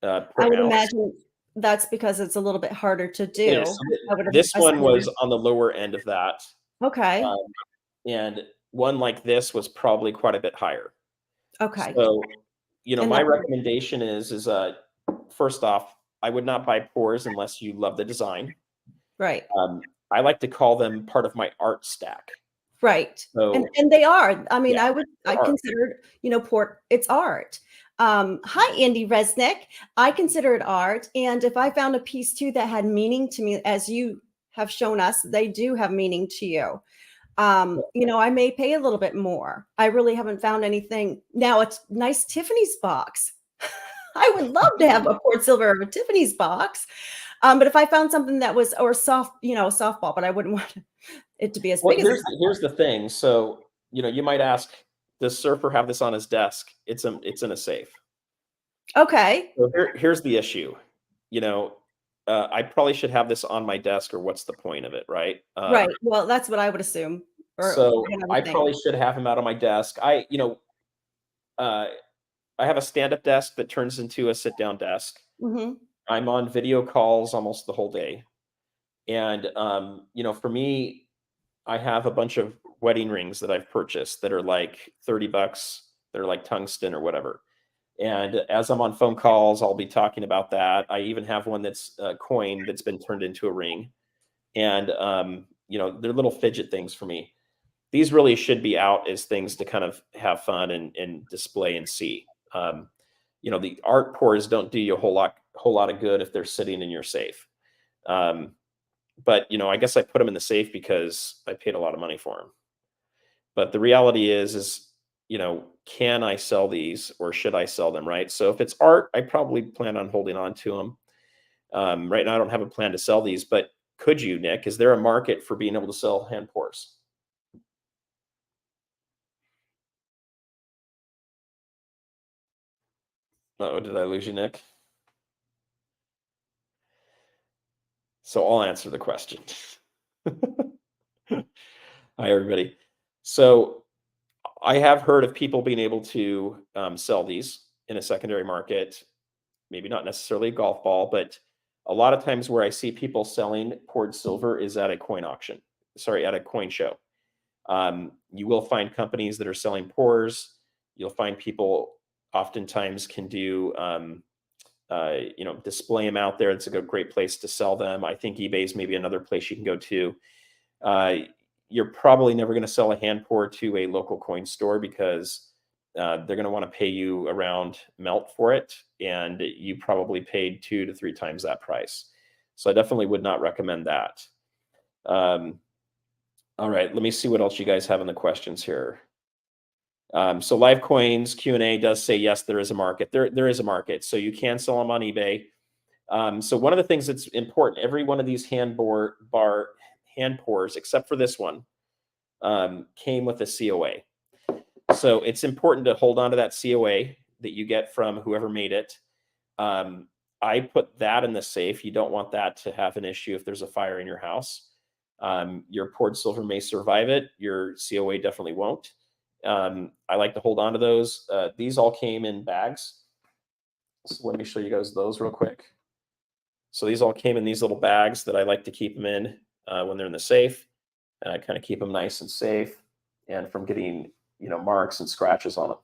I per would ounce. imagine that's because it's a little bit harder to It is. do. I would This one was assume. on the lower end of that. Okay. Um, and one like this was probably quite a bit higher. Okay. So, And my that recommendation is first off, I would not buy pours unless you love the design. right. I like to call them part of my art stack. Right. And So, they are. I mean, yeah, they I are. consider, port it's art. Hi, Andy Resnick. I consider it art. And if I found a piece too that had meaning to me, as you have shown us, they do have meaning to you. I may pay a little bit more. I really haven't found anything. Now it's nice Tiffany's box. I would love to have a poured silver of a Tiffany's box. But if I found something that was or soft, softball, but I wouldn't want it to be as Well, big as a here's the thing. So, you might ask, does Surfer have this on his desk? It's in a safe. okay. So here's the issue. You know, I probably should have this on my desk, or what's the point of it, right? Right. Well, that's what I would assume or So what I I would think. probably should have him out on my desk. Uh, I have a stand-up desk that turns into a sit-down desk. Mhm. I'm on video calls almost the whole day. And for me, I have a bunch of wedding rings that I've purchased that are like $30. They're like tungsten or whatever. And as I'm on phone calls, I'll be talking about that. I even have one that's a coin that's been turned into a ring. And they're little fidget things for me. These really should be out as things to kind of have fun and display and see. The art pours don't do you a whole lot of good if they're sitting in your safe. But I guess I put them in the safe because I paid a lot of money for them. But the reality is can I sell these or should I sell them, right? So if it's art, I probably plan on holding on to them. Right now, I don't have a plan to sell these, but could you, Nick? Is there a market for being able to sell hand pours? Oh, did I lose you, Nick? So I'll answer the question. Hi, everybody. So I have heard of people being able to sell these in a secondary market, maybe not necessarily a golf ball, but a lot of times where I see people selling poured silver is at a coin auction, sorry, at a coin show. You will find companies that are selling pours. You'll find people oftentimes can do, display them out there. It's a great place to sell them. I think eBay is maybe another place you can go to. You're probably never going to sell a hand pour to a local coin store because they're going to want to pay you around melt for it, and you probably paid 2 to 3 times that price. So I definitely would not recommend that. All right, let me see what else you guys have in the questions here. So live coins Q&A does say yes, there is a market. There is a market, so you can sell them on eBay. So one of the things that's important, every one of these hand pours, except for this one, came with a COA. So it's important to hold on to that COA that you get from whoever made it. I put that in the safe. You don't want that to have an issue if there's a fire in your house. Your poured silver may survive it. Your COA definitely won't. I like to hold on to those. These all came in bags. So let me show you guys those real quick. So these all came in these little bags that I like to keep them in when they're in the safe. I kind of keep them nice and safe and from getting, marks and scratches on them.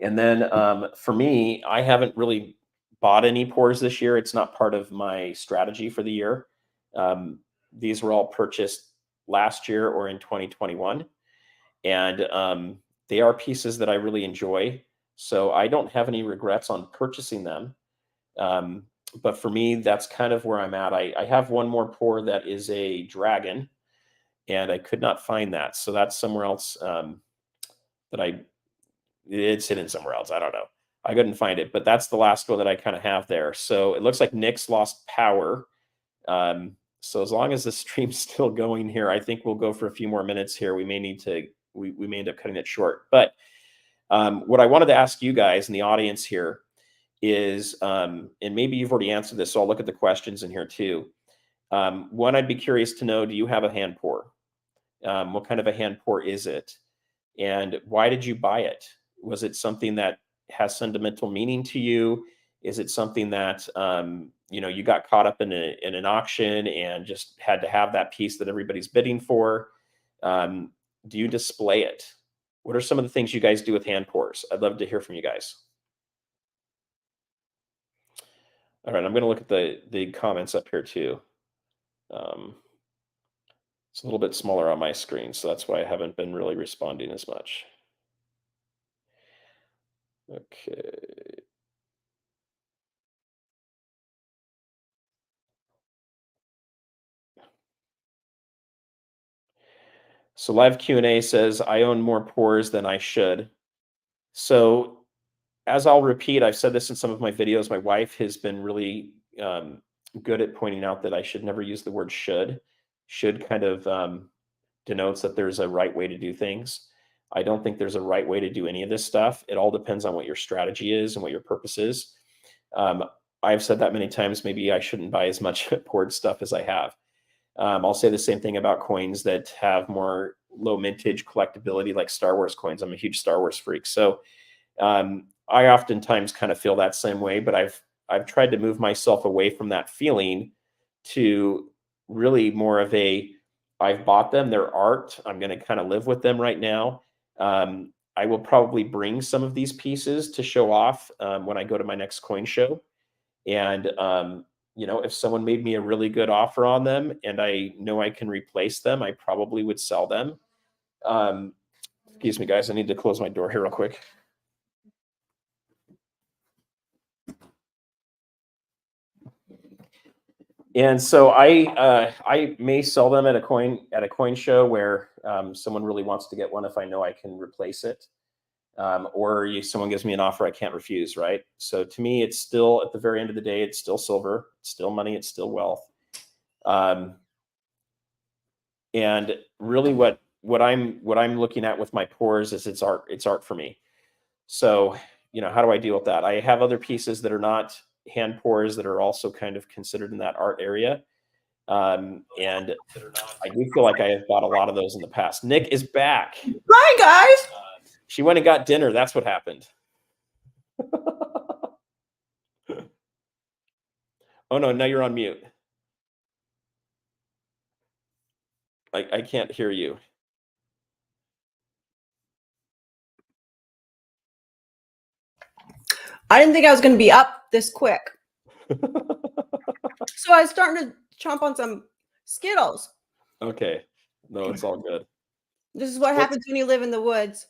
And then for me, I haven't really bought any pours this year. It's not part of my strategy for the year. These were all purchased last year or in 2021. And they are pieces that I really enjoy. So I don't have any regrets on purchasing them. But for me, that's kind of where I'm at. I have one more pour that is a dragon, and I could not find that. So that's somewhere else it's hidden somewhere else. I don't know. I couldn't find it, but that's the last one that I kind of have there. So it looks like Nick's lost power. So as long as the stream's still going here, I think we'll go for a few more minutes here. We may need to, we may end up cutting it short. But what I wanted to ask you guys in the audience here is, and maybe you've already answered this, so I'll look at the questions in here too. One, I'd be curious to know, do you have a hand pour? What kind of a hand pour is it? And why did you buy it? Was it something that has sentimental meaning to you? Is it something that, you got caught up in an auction and just had to have that piece that everybody's bidding for? Do you display it? What are some of the things you guys do with hand pours? I'd love to hear from you guys. All right, I'm going to look at the comments up here too. It's a little bit smaller on my screen, so that's why I haven't been really responding as much. Okay. So live Q&A says, I own more pours than I should. So as I'll repeat, I've said this in some of my videos, my wife has been really good at pointing out that I should never use the word should. Should kind of denotes that there's a right way to do things. I don't think there's a right way to do any of this stuff. It all depends on what your strategy is and what your purpose is. I've said that many times, maybe I shouldn't buy as much poured stuff as I have. I'll say the same thing about coins that have more low mintage collectability, like Star Wars coins. I'm a huge Star Wars freak. So I oftentimes kind of feel that same way, but I've tried to move myself away from that feeling to really more of a, I've bought them, they're art. I'm going to kind of live with them right now. I will probably bring some of these pieces to show off when I go to my next coin show. And, if someone made me a really good offer on them and I know I can replace them, I probably would sell them. Excuse me, guys. I need to close my door here real quick. And so I may sell them at a coin show where someone really wants to get one if I know I can replace it, or someone gives me an offer I can't refuse, right? So to me, it's still, at the very end of the day, it's still silver, it's still money, it's still wealth. And really what I'm looking at with my pours is it's art for me. So, how do I deal with that? I have other pieces that are not hand pours that are also kind of considered in that art area. And I do feel like I have bought a lot of those in the past. Nick is back. Hi, guys. She went and got dinner. That's what happened. Oh no, now you're on mute. I can't hear you. I didn't think I was going to be up this quick. So I was starting to chomp on some Skittles. Okay. No, it's all good. This is what happens when you live in the woods.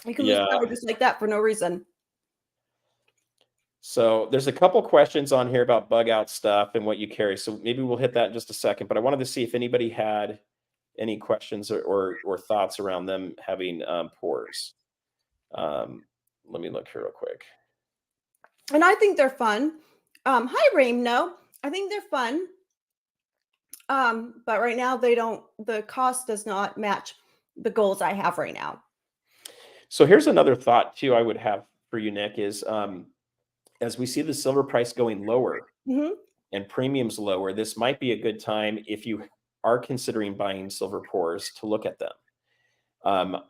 You can lose power just like that for no reason. So there's a couple questions on here about bug out stuff and what you carry. So maybe we'll hit that in just a second. But I wanted to see if anybody had any questions or thoughts around them having pours. Let me look here real quick. And I think they're fun. Hi, Reem. No, I think they're fun. But right now the cost does not match the goals I have right now. So here's another thought too I would have for you, Nick, is as we see the silver price going lower and premiums lower, this might be a good time if you are considering buying silver pours to look at them.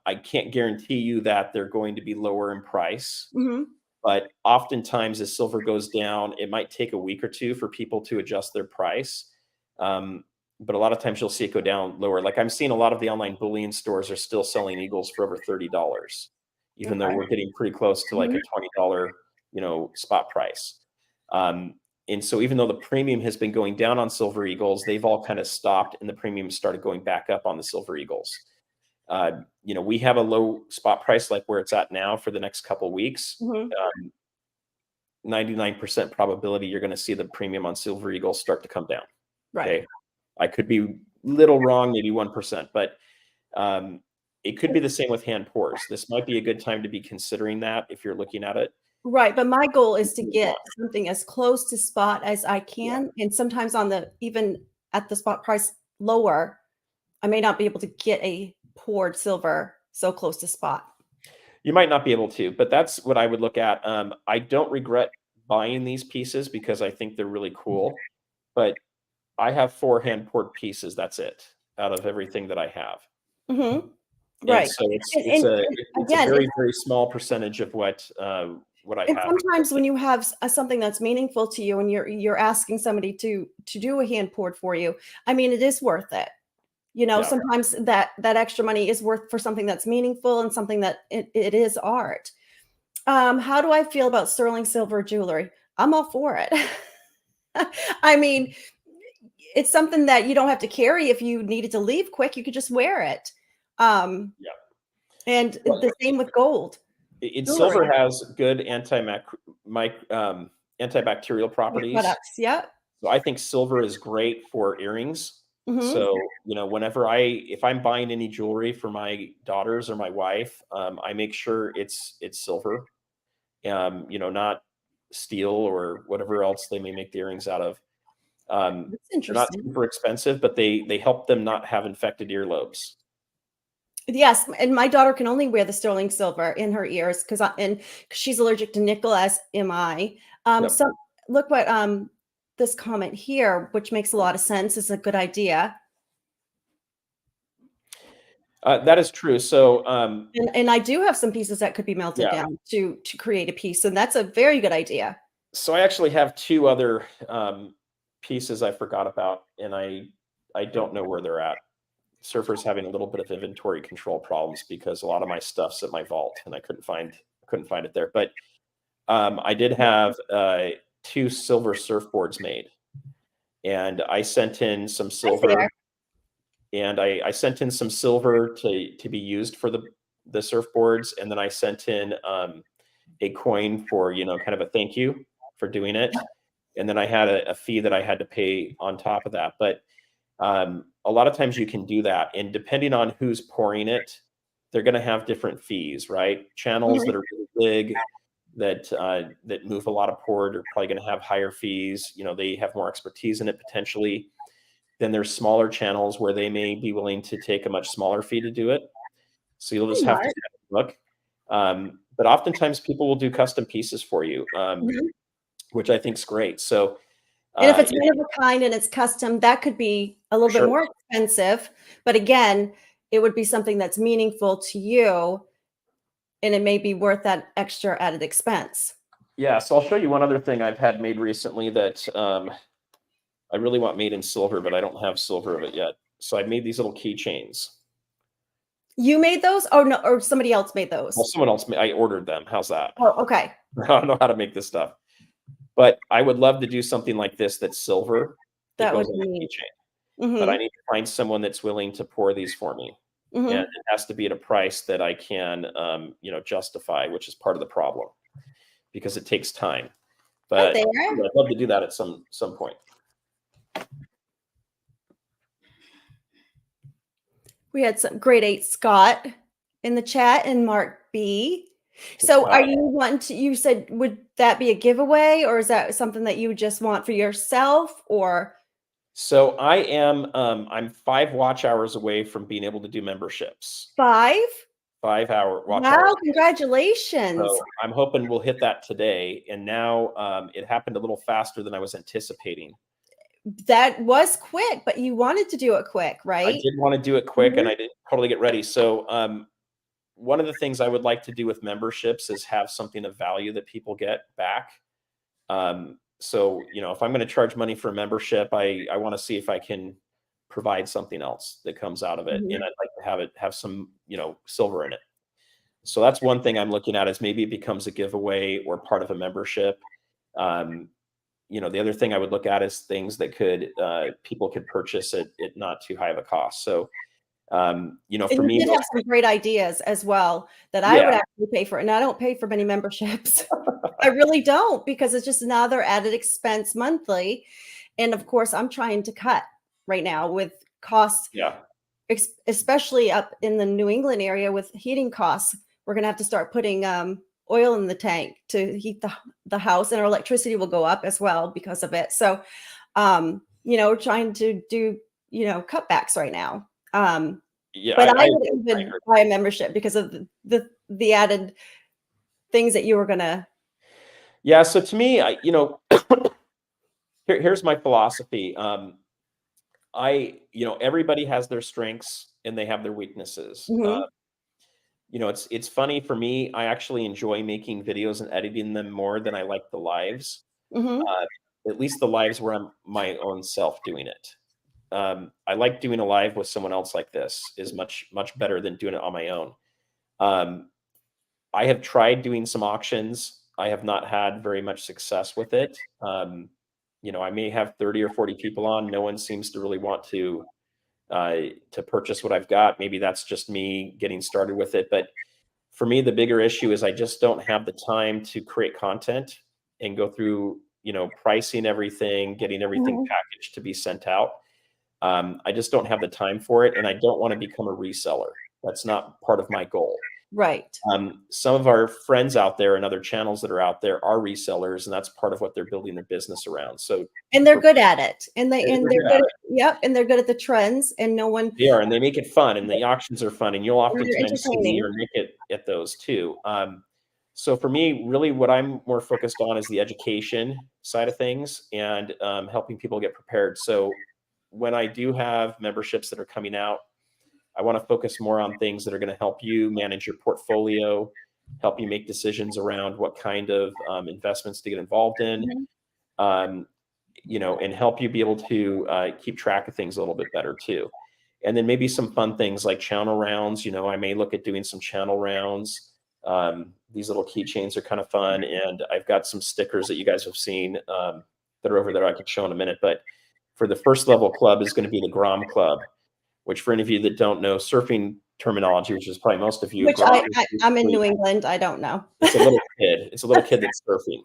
I can't guarantee you that they're going to be lower in price, but oftentimes as silver goes down, it might take a week or two for people to adjust their price. But a lot of times you'll see it go down lower. Like I'm seeing a lot of the online bullion stores are still selling Eagles for over $30, even though we're getting pretty close to like a $20, spot price. And so even though the premium has been going down on Silver Eagles, they've all kind of stopped and the premium started going back up on the Silver Eagles. We have a low spot price like where it's at now for the next couple of weeks. 99% probability you're going to see the premium on Silver Eagles start to come down. Right. Okay. I could be little wrong, maybe 1%, but it could be the same with hand pours. This might be a good time to be considering that if you're looking at it. Right. But my goal is to get something as close to spot as I can. And sometimes even at the spot price lower, I may not be able to get a poured silver so close to spot. You might not be able to, but that's what I would look at. I don't regret buying these pieces because I think they're really cool, but I have 4 hand poured pieces. That's it out of everything that I have. Right. And so it's a very, very small percentage of what I have. Sometimes when you have something that's meaningful to you and you're asking somebody to do a hand poured for you, I mean, it is worth it. Sometimes that extra money is worth for something that's meaningful and something that it is art. How do I feel about sterling silver jewelry? I'm all for it. I mean, it's something that you don't have to carry if you needed to leave quick. You could just wear it. And the same with gold. Silver has good antibacterial properties. So I think silver is great for earrings. So, if I'm buying any jewelry for my daughters or my wife, I make sure it's silver, not steel or whatever else they may make the earrings out of. They're not super expensive, but they help them not have infected earlobes. Yes, and my daughter can only wear the sterling silver in her ears because she's allergic to nickel, as am I. So look what this comment here, which makes a lot of sense, is a good idea. That is true. So, and I do have some pieces that could be melted down to create a piece, and that's a very good idea. So I actually have 2 other pieces I forgot about, and I don't know where they're at. Surfer's having a little bit of inventory control problems because a lot of my stuff's at my vault, and I couldn't find it there. But I did have 2 silver surfboards made, and I sent in some silver. And I sent in some silver to be used for the surfboards, and then I sent in a coin for kind of a thank you for doing it, and then I had a fee that I had to pay on top of that. But a lot of times you can do that, and depending on who's pouring it, they're going to have different fees, right? Channels that are really big that move a lot of port are probably going to have higher fees. They have more expertise in it potentially. Then there's smaller channels where they may be willing to take a much smaller fee to do it. So you'll just have to look. But oftentimes people will do custom pieces for you, which I think is great. So, and if it's one of a kind and it's custom, that could be a little bit more expensive. But again, it would be something that's meaningful to you, and it may be worth that extra added expense. Yeah. So I'll show you one other thing I've had made recently that I really want made in silver, but I don't have silver of it yet. So I made these little keychains. You made those? Oh no, or somebody else made those? Well, someone else, I ordered them. How's that? Oh, okay. I don't know how to make this stuff, but I would love to do something like this that's silver. That would goes on a be keychain. But I need to find someone that's willing to pour these for me. And it has to be at a price that I can, justify, which is part of the problem because it takes time. But I'd love to do that at some point. We had some grade 8 Scott in the chat and Mark B. So are you wanting to, you said, would that be a giveaway, or is that something that you just want for yourself, or? So I am, I'm 5 watch hours away from being able to do memberships. 5 hour watch hours. Wow, congratulations. So I'm hoping we'll hit that today. And now it happened a little faster than I was anticipating. That was quick, but you wanted to do it quick, right? I did want to do it quick and I didn't totally get ready. So one of the things I would like to do with memberships is have something of value that people get back. So, if I'm going to charge money for a membership, I want to see if I can provide something else that comes out of it. And I'd like to have some, silver in it. So that's one thing I'm looking at, is maybe it becomes a giveaway or part of a membership. The other thing I would look at is things that people could purchase at not too high of a cost. So, for me, you did have some great ideas as well that I would actually pay for. And I don't pay for many memberships. I really don't, because it's just another added expense monthly. And of course, I'm trying to cut right now with costs, especially up in the New England area with heating costs. We're going to have to start putting oil in the tank to heat the house, and our electricity will go up as well because of it. So, we're trying to do, cutbacks right now. But I would even buy a membership because of the added things that you were gonna. Yeah. So to me, here's my philosophy. Everybody has their strengths and they have their weaknesses. It's funny for me. I actually enjoy making videos and editing them more than I like the lives. At least the lives where I'm my own self doing it. I like doing a live with someone else like this is much, much better than doing it on my own. I have tried doing some auctions. I have not had very much success with it. I may have 30 or 40 people on. No one seems to really want to purchase what I've got. Maybe that's just me getting started with it. But for me, the bigger issue is I just don't have the time to create content and go through, pricing everything, getting everything packaged to be sent out. I just don't have the time for it, and I don't want to become a reseller. That's not part of my goal. Right. Some of our friends out there and other channels that are out there are resellers, and that's part of what they're building their business around. So, and they're good at it, and they're good. And they're good at the trends, and no one. They are, and they make it fun, and the auctions are fun, and you'll oftentimes see me or Nick at those too. So for me, really, what I'm more focused on is the education side of things and helping people get prepared. So when I do have memberships that are coming out, I want to focus more on things that are going to help you manage your portfolio, help you make decisions around what kind of investments to get involved in, and help you be able to keep track of things a little bit better too. And then maybe some fun things like channel rounds. I may look at doing some channel rounds. These little keychains are kind of fun. And I've got some stickers that you guys have seen that are over there I could show in a minute. But for the first level club is going to be the Grom Club, which for any of you that don't know surfing terminology, which is probably most of you. Which I'm in New England. I don't know. It's a little kid. It's a little kid that's surfing.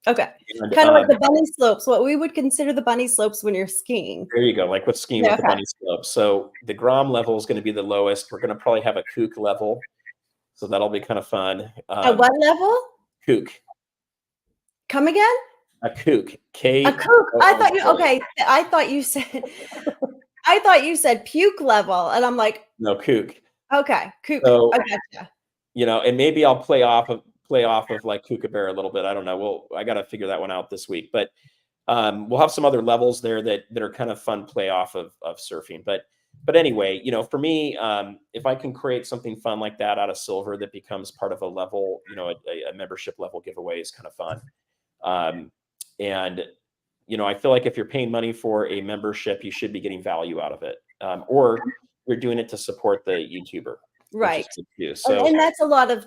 Okay. Kind of like the bunny slopes, what we would consider the bunny slopes when you're skiing. There you go. Like with skiing with the bunny slope. So the Grom level is going to be the lowest. We're going to probably have a kook level. So that'll be kind of fun. At what level? Kook. Come again? A kook. A K. kook. I thought you okay. I thought you said puke level, and I'm like, No, kook. okay, kook. So, I gotcha. and maybe I'll play off of like kookaburra a little bit. I don't know. I got to figure that one out this week, but we'll have some other levels there that are kind of fun play off of surfing. But anyway, for me, if I can create something fun like that out of silver that becomes part of a level, a membership level giveaway is kind of fun. And I feel like if you're paying money for a membership, you should be getting value out of it, or you're doing it to support the YouTuber, which is Right. good too. And, So and that's a lot of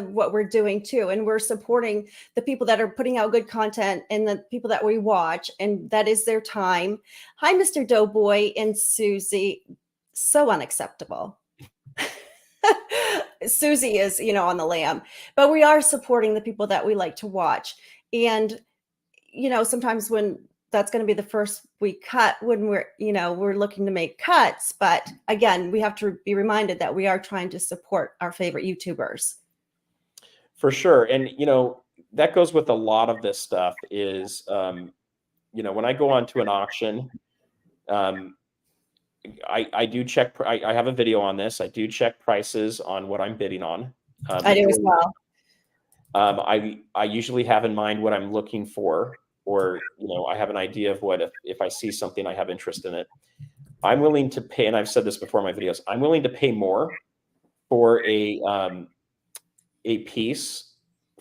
what we're doing too. And we're supporting the people that are putting out good content and the people that we watch, and that is their time. Hi, Mr. Doughboy and Susie. So unacceptable. Susie is, on the lam, but we are supporting the people that we like to watch. And, sometimes when that's going to be the first we cut when we're looking to make cuts. But again, we have to be reminded that we are trying to support our favorite YouTubers. for sure. And, that goes with a lot of this stuff is, when I go onto an auction, I do check, I have a video on this. I do check prices on what I'm bidding on. I do as well. I usually have in mind what I'm looking for, or, I have an idea of what, if I see something, I have interest in it. I'm willing to pay, and I've said this before in my videos, I'm willing to pay more for a piece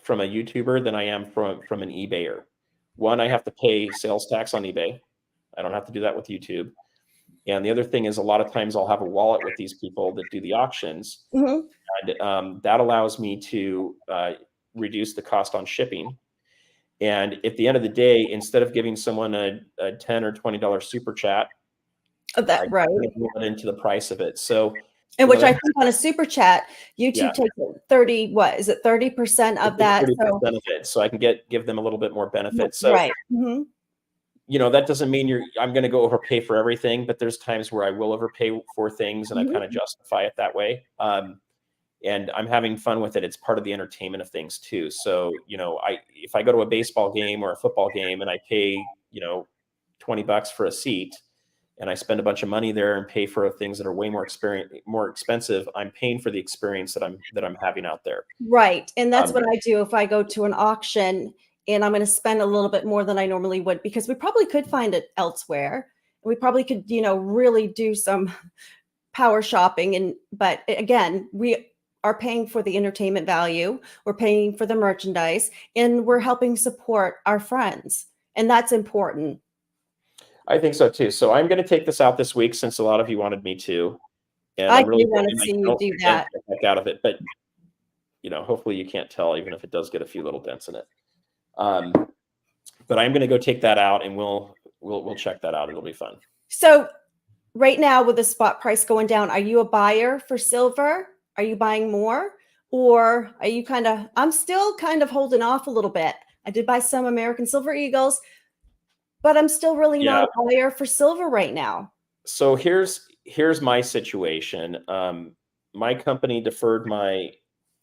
from a YouTuber than I am from an eBayer. One, I have to pay sales tax on eBay. I don't have to do that with YouTube. And the other thing is, a lot of times I'll have a wallet with these people that do the auctions, Mm-hmm. and that allows me to reduce the cost on shipping. And at the end of the day, instead of giving someone a $10 or $20 super chat, I Right. put into the price of it. So, And which I think on a super chat, YouTube Yeah. takes 30, what is it, 30% of that? 30% of it, so I can give them a little bit more benefit. So, right. Mm-hmm. that doesn't mean I'm going to go overpay for everything, but there's times where I will overpay for things, and I kind of justify it that way. And I'm having fun with it. It's part of the entertainment of things too. So, if I go to a baseball game or a football game and I pay, $20 for a seat, and I spend a bunch of money there and pay for things that are way more expensive, I'm paying for the experience that I'm having out there. Right. And that's what I do if I go to an auction and I'm going to spend a little bit more than I normally would, because we probably could find it elsewhere. We probably could, really do some power shopping. But again, we are paying for the entertainment value. We're paying for the merchandise, and we're helping support our friends. And that's important. I think so too. So I'm going to take this out this week, since a lot of you wanted me to, and I I'm really do want to hoping I see you don't do dent that. the heck out of it. But hopefully you can't tell, even if it does get a few little dents in it. But I'm going to go take that out, and we'll check that out. It'll be fun. So right now, with the spot price going down, are you a buyer for silver? Are you buying more? Or are you I'm still kind of holding off a little bit. I did buy some American Silver Eagles, but I'm still really not a buyer for silver right now. So here's my situation. My company deferred my.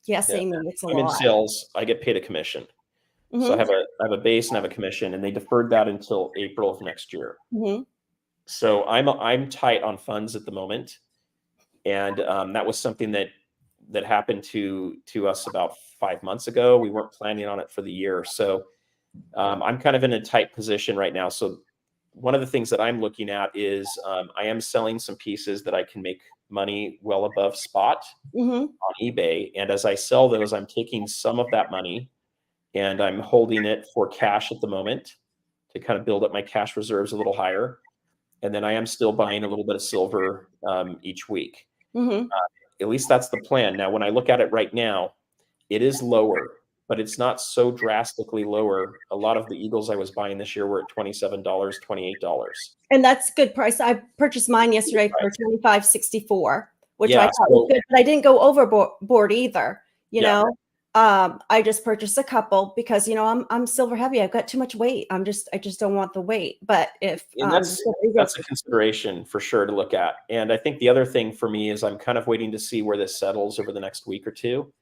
Yes, Amy, it's a I'm in lot. sales. I get paid a commission. So I have a base and I have a commission, and they deferred that until April of next year. So I'm tight on funds at the moment, and that was something that happened to us about 5 months ago. We weren't planning on it for the year, so I'm kind of in a tight position right now. So one of the things that I'm looking at is I am selling some pieces that I can make money well above spot on eBay, and as I sell those, I'm taking some of that money and I'm holding it for cash at the moment to kind of build up my cash reserves a little higher. And then I am still buying a little bit of silver each week. At least that's the plan. Now, when I look at it right now, it is lower, but it's not so drastically lower. A lot of the Eagles I was buying this year were at $27, $28. And that's good price. I purchased mine yesterday for $25.64, which I thought was good, but I didn't go overboard either. I just purchased a couple because I'm silver heavy. I've got too much weight. I just don't want the weight. But if that's a consideration for sure to look at. And I think the other thing for me is I'm kind of waiting to see where this settles over the next week or two.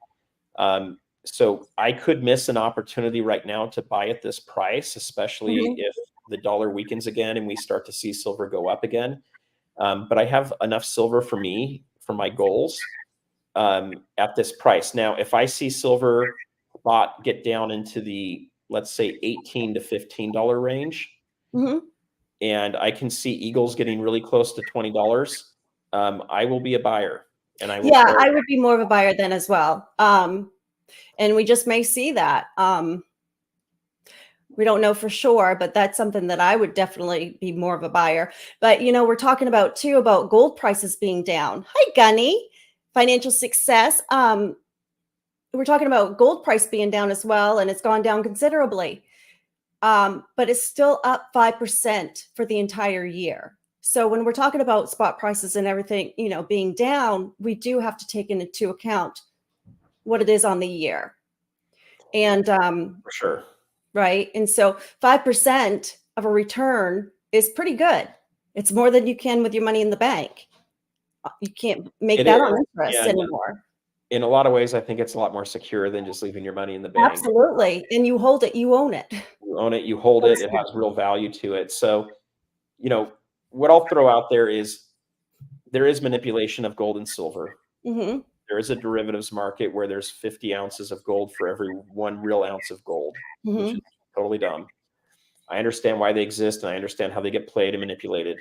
So I could miss an opportunity right now to buy at this price, especially Mhm. if the dollar weakens again and we start to see silver go up again. But I have enough silver for me, for my goals, at this price. Now, if I see silver spot get down into the, let's say, $18 to $15 range, Mhm. and I can see Eagles getting really close to $20, I will be a buyer and I will Yeah, start. I would be more of a buyer then as well. And we just may see that. We don't know for sure, but that's something that I would definitely be more of a buyer. But we're talking about too about gold prices being down. Hi, Gunny. Financial success. We're talking about gold price being down as well, and it's gone down considerably. But it's still up 5% for the entire year. So when we're talking about spot prices and everything, being down, we do have to take into account what it is on the year. And For sure. right. And so 5% of a return is pretty good. It's more than you can with your money in the bank. You can't make It that on is. interest And anymore. in a lot of ways, I think it's a lot more secure than just leaving your money in the bank. Absolutely. And you hold it, you own it. You own it, you hold it, it has real value to it. So, what I'll throw out there is there is manipulation of gold and silver. Hmm. There is a derivatives market where there's 50 ounces of gold for every 1 real ounce of gold, which Hmm. is totally dumb. I understand why they exist and I understand how they get played and manipulated.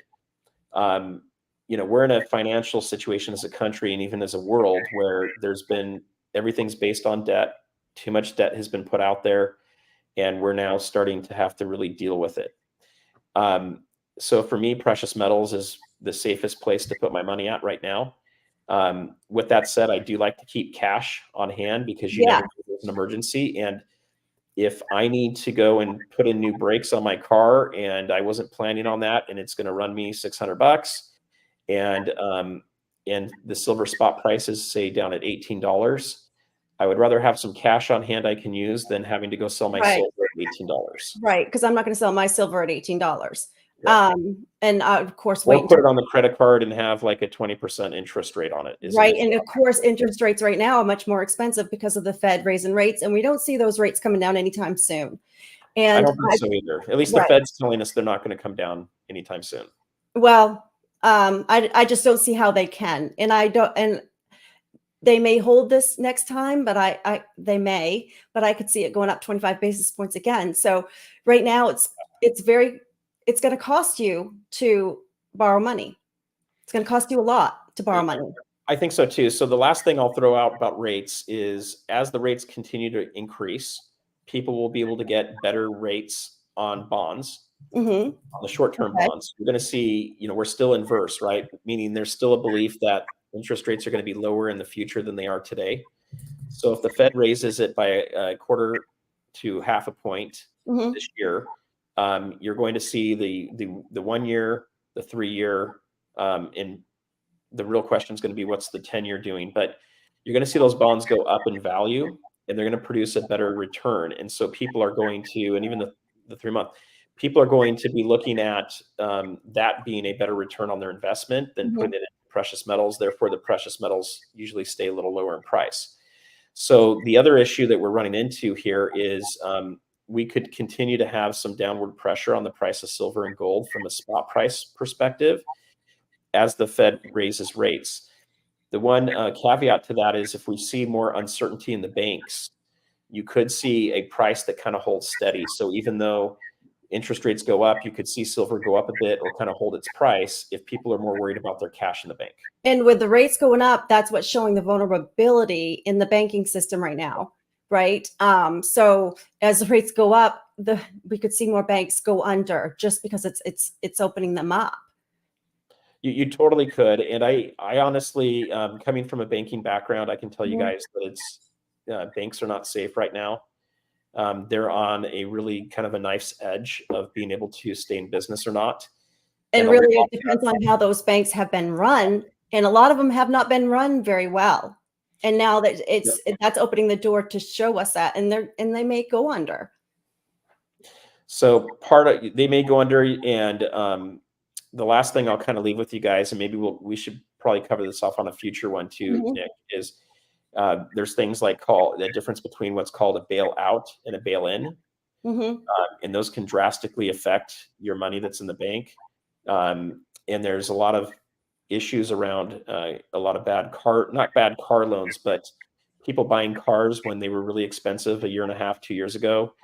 Um, we're in a financial situation as a country and even as a world where everything's based on debt. Too much debt has been put out there, and we're now starting to have to really deal with it. So for me, precious metals is the safest place to put my money at right now. With that said, I do like to keep cash on hand because you Yeah. never know if there's an emergency. And if I need to go and put in new brakes on my car and I wasn't planning on that, and it's going to run me $600, and the silver spot price is say down at $18, I would rather have some cash on hand I can use than having to go sell my Right. silver at $18. Right. Because I'm not going to sell my silver at $18. Yeah. And of course, Or wait put until it on the credit card and have like a 20% interest rate on it is an right. easy And of option. course, interest rates right now are much more expensive because of the Fed raising rates, and we don't see those rates coming down anytime soon. I And don't think so either. At least the right. Fed's telling us they're not going to come down anytime soon. Well, I just don't see how they can, and I don't, and they may hold this next time, but they may, but I could see it going up 25 basis points again. So right now it's it's going to cost you to borrow money. It's going to cost you a lot to borrow money. I think so too. So the last thing I'll throw out about rates is as the rates continue to increase, people will be able to get better rates on bonds, Hmm. on the short-term Okay. bonds. You're going to see, we're still inverse, right? Meaning there's still a belief that interest rates are going to be lower in the future than they are today. So if the Fed raises it by a quarter to half a point Hmm. this year, you're going to see the 1 year, the 3 year, and the real question is going to be what's the 10-year doing. But you're going to see those bonds go up in value, and they're going to produce a better return. And so people are going to, and even the 3 month, people are going to be looking at that being a better return on their investment than Hmm. putting it in precious metals. Therefore, the precious metals usually stay a little lower in price. So the other issue that we're running into here is we could continue to have some downward pressure on the price of silver and gold from a spot price perspective as the Fed raises rates. The one caveat to that is if we see more uncertainty in the banks, you could see a price that kind of holds steady. So even though interest rates go up, you could see silver go up a bit or kind of hold its price if people are more worried about their cash in the bank. And with the rates going up, that's what's showing the vulnerability in the banking system right now, right? So as the rates go up, we could see more banks go under just because it's opening them up. You totally could. And I honestly, coming from a banking background, I can tell you Mhm. guys that banks are not safe right now. They're on a really kind of a knife's edge of being able to stay in business or not. And And a really, lot, it depends on how those banks have been run, and a lot of them have not been run very well. And now that that's opening the door to show us that, and they may go under. so they may go under, and the last thing I'll kind of leave with you guys, and maybe we should probably cover this off on a future one too, Mhm. Nick, is There's things like the difference between what's called a bailout and a bail-in. And those can drastically affect your money that's in the bank. And there's a lot of issues around a lot of not bad car loans, but people buying cars when they were really expensive a year and a half, 2 years ago,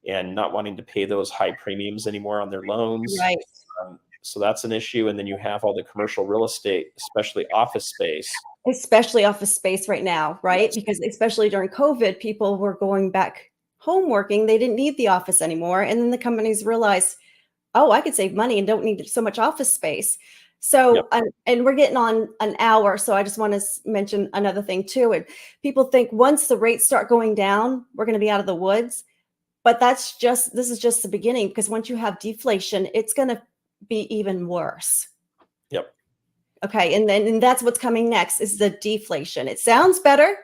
and not wanting to pay those high premiums anymore on their loans. Right. So that's an issue. And then you have all the commercial real estate, especially office space. Especially office space right now, right? Yes. Because especially during COVID, people were going back home working. They didn't need the office anymore. And then the companies realized, oh, I could save money and don't need so much office space. So, and we're getting on an hour. So I just want to mention another thing too. And people think once the rates start going down, we're going to be out of the woods. But this is just the beginning, because once you have deflation, it's going to be even worse. Yep. Okay. And that's what's coming next is the deflation. It sounds better,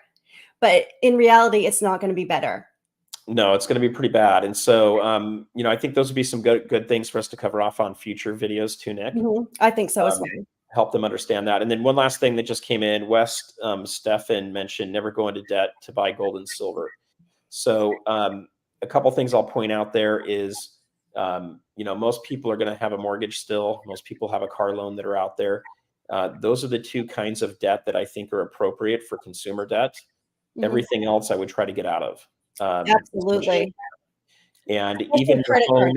but in reality, it's not going to be better. No, it's going to be pretty bad. And so, I think those would be some good things for us to cover off on future videos too, Nick. I think so as well. Help them understand that. And then one last thing that just came in, West Stefan mentioned never go into debt to buy gold and silver. So a couple things I'll point out there is, most people are going to have a mortgage still. Most people have a car loan that are out there. Those are the two kinds of debt that I think are appropriate for consumer debt. Everything else I would try to get out of. Absolutely. And especially even your home,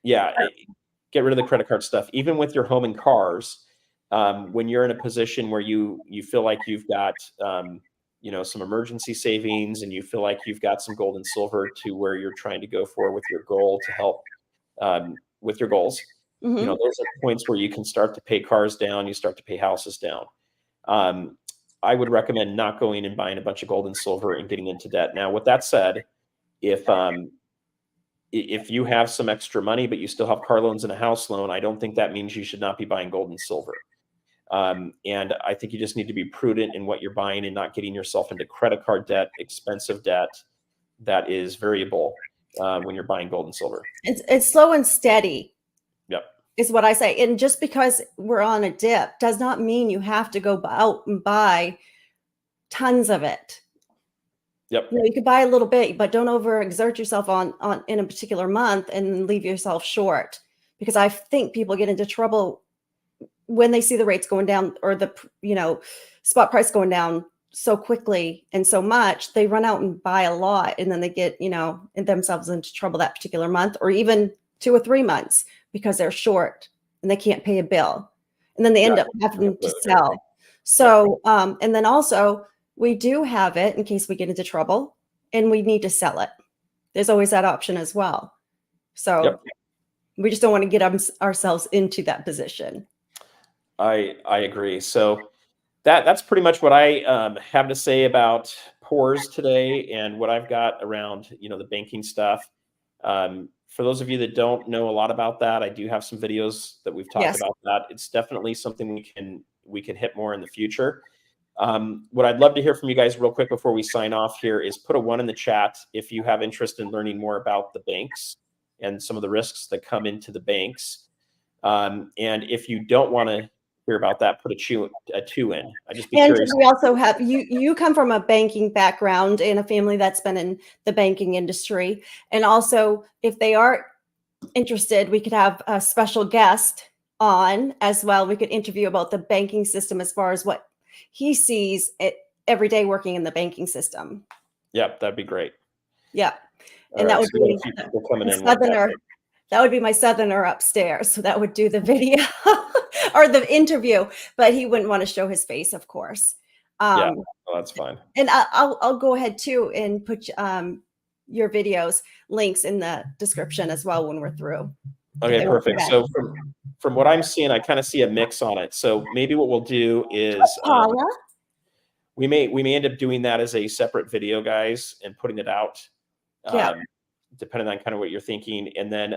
get rid of the credit card stuff. Even with your home and cars, when you're in a position where you feel like you've got some emergency savings and you feel like you've got some gold and silver to where you're trying to go for with your goal to help with your goals. Those are points where you can start to pay cars down, you start to pay houses down. I would recommend not going and buying a bunch of gold and silver and getting into debt. Now, with that said, if you have some extra money, but you still have car loans and a house loan, I don't think that means you should not be buying gold and silver. And I think you just need to be prudent in what you're buying and not getting yourself into credit card debt, expensive debt that is variable when you're buying gold and silver. It's slow and steady. Yep. Is what I say. And just because we're on a dip does not mean you have to go out and buy tons of it. Yep. You could buy a little bit, but don't overexert yourself on in a particular month and leave yourself short. Because I think people get into trouble when they see the rates going down or the spot price going down so quickly and so much, they run out and buy a lot, and then they get themselves into trouble that particular month or even 2 or 3 months because they're short and they can't pay a bill, and then they end up having to sell. So and then also we do have it in case we get into trouble and we need to sell it. There's always that option as well. So we just don't want to get ourselves into that position. I agree. So that's pretty much what I have to say about PORs today and what I've got around the banking stuff. For those of you that don't know a lot about that, I do have some videos that we've talked about that. It's definitely something we can hit more in the future. What I'd love to hear from you guys real quick before we sign off here is put a 1 in the chat if you have interest in learning more about the banks and some of the risks that come into the banks. And if you don't want to hear about that, put a 2 in. I just be curious. We also have you come from a banking background in a family that's been in the banking industry, and also if they are interested, we could have a special guest on as well. We could interview about the banking system as far as what he sees every day working in the banking system. Yep, that'd be great. Yeah, and that would be Southerner. That would be my Southerner upstairs. So that would do the video or the interview, but he wouldn't want to show his face, of course. That's fine. And I'll go ahead too and put your videos links in the description as well when we're through. Okay, perfect. So from what I'm seeing, I kind of see a mix on it. So maybe what we'll do is we may end up doing that as a separate video, guys, and putting it out. Depending on kind of what you're thinking. And then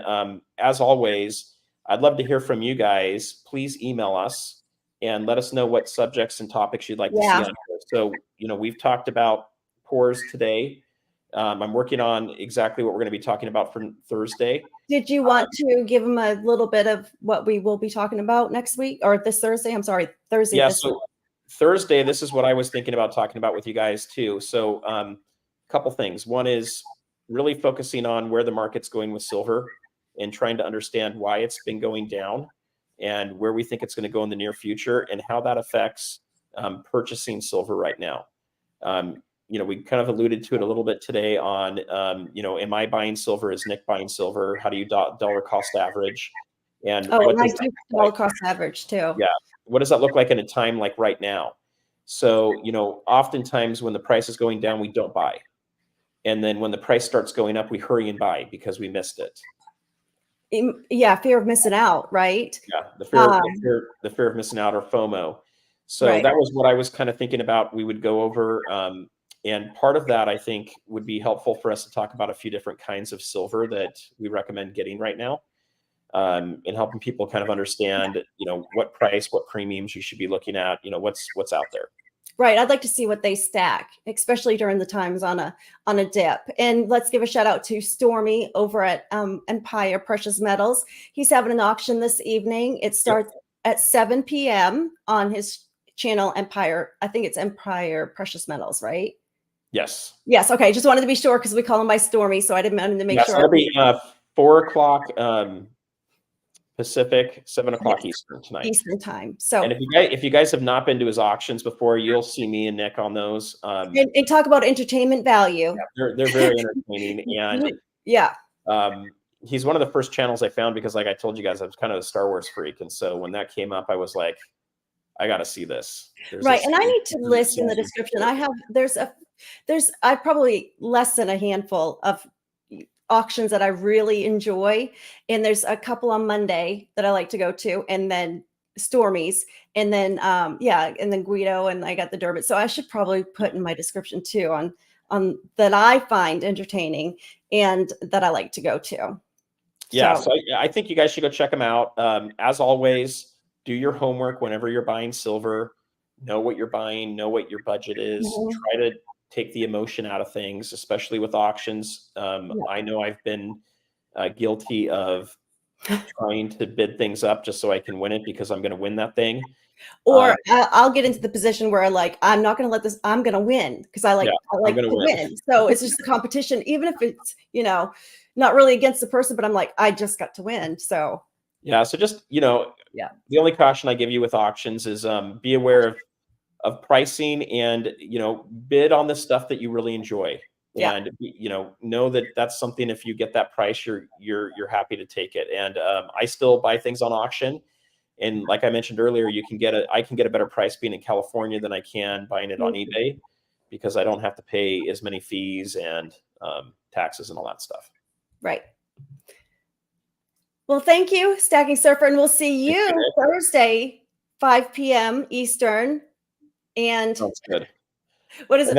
as always, I'd love to hear from you guys. Please email us and let us know what subjects and topics you'd like to see on here. So, we've talked about PORs today. I'm working on exactly what we're going to be talking about for Thursday. Did you want to give them a little bit of what we will be talking about next week or this Thursday? I'm sorry, Thursday. Yeah. This week. Thursday, this is what I was thinking about talking about with you guys too. So a couple things. One is really focusing on where the market's going with silver and trying to understand why it's been going down and where we think it's going to go in the near future and how that affects purchasing silver right now. We kind of alluded to it a little bit today on, am I buying silver? Is Nick buying silver? How do you dollar cost average? And what and I does do dollar cost average too. Yeah. What does that look like in a time like right now? So, oftentimes when the price is going down, we don't buy. And then when the price starts going up, we hurry and buy because we missed it. Yeah, fear of missing out, right? Yeah, the fear of missing out, or FOMO. So Right. that was what I was kind of thinking about. We would go over, and part of that I think would be helpful for us to talk about a few different kinds of silver that we recommend getting right now, and helping people kind of understand, what price, what premiums you should be looking at, what's out there. Right. I'd like to see what they stack, especially during the times on a dip. And let's give a shout out to Stormy over at Empire Precious Metals. He's having an auction this evening. It starts at 7 p.m. on his channel, Empire. I think it's Empire Precious Metals, right? Yes. Yes. Okay. Just wanted to be sure because we call him by Stormy, so I didn't want to make sure. It'll be 4 o'clock Pacific, 7 o'clock Eastern tonight. Eastern time. So, and if you guys have not been to his auctions before, you'll see me and Nick on those. And talk about entertainment value. Yeah, they're very entertaining, and yeah. He's one of the first channels I found because, like I told you guys, I was kind of a Star Wars freak, and so when that came up, I was like, I got to see this. Right, and I need to list in the description. I probably less than a handful of auctions that I really enjoy, and there's a couple on Monday that I like to go to, and then Stormy's, and then and then Guido, and I got the Durbin. So I should probably put in my description too on that I find entertaining and that I like to go to. Yeah, so I think you guys should go check them out. As always, do your homework whenever you're buying silver. Know what you're buying, know what your budget is. Try to take the emotion out of things, especially with auctions. I know I've been guilty of trying to bid things up just so I can win it because I'm going to win that thing. Or I'll get into the position where I'm not going to let this, I'm going to win because I like to win. So it's just a competition, even if it's, not really against the person, but I'm like, I just got to win. So yeah. So just, the only caution I give you with auctions is be aware of pricing and, bid on the stuff that you really enjoy. Yeah. And, know that that's something, if you get that price, you're happy to take it. And I still buy things on auction. And like I mentioned earlier, I can get a better price being in California than I can buying it on eBay because I don't have to pay as many fees and taxes and all that stuff. Right. Well, thank you, Stacking Surfer, and we'll see you Thursday, 5 p.m. Eastern. And that's good. What is it?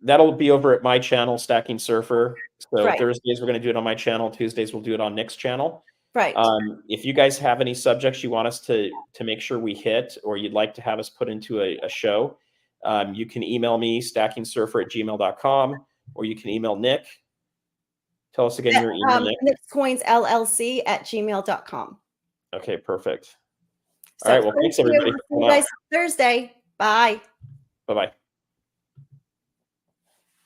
That'll be over at my channel, Stacking Surfer. So right. Thursdays we're going to do it on my channel. Tuesdays we'll do it on Nick's channel. Right. If you guys have any subjects you want us to make sure we hit, or you'd like to have us put into a show, you can email me, stackingsurfer@gmail.com, or you can email Nick. Tell us again your email, Nick. nickscoinsllc@gmail.com. Okay, perfect. All right. Well, thanks everybody. See you guys Thursday. Bye. Bye-bye.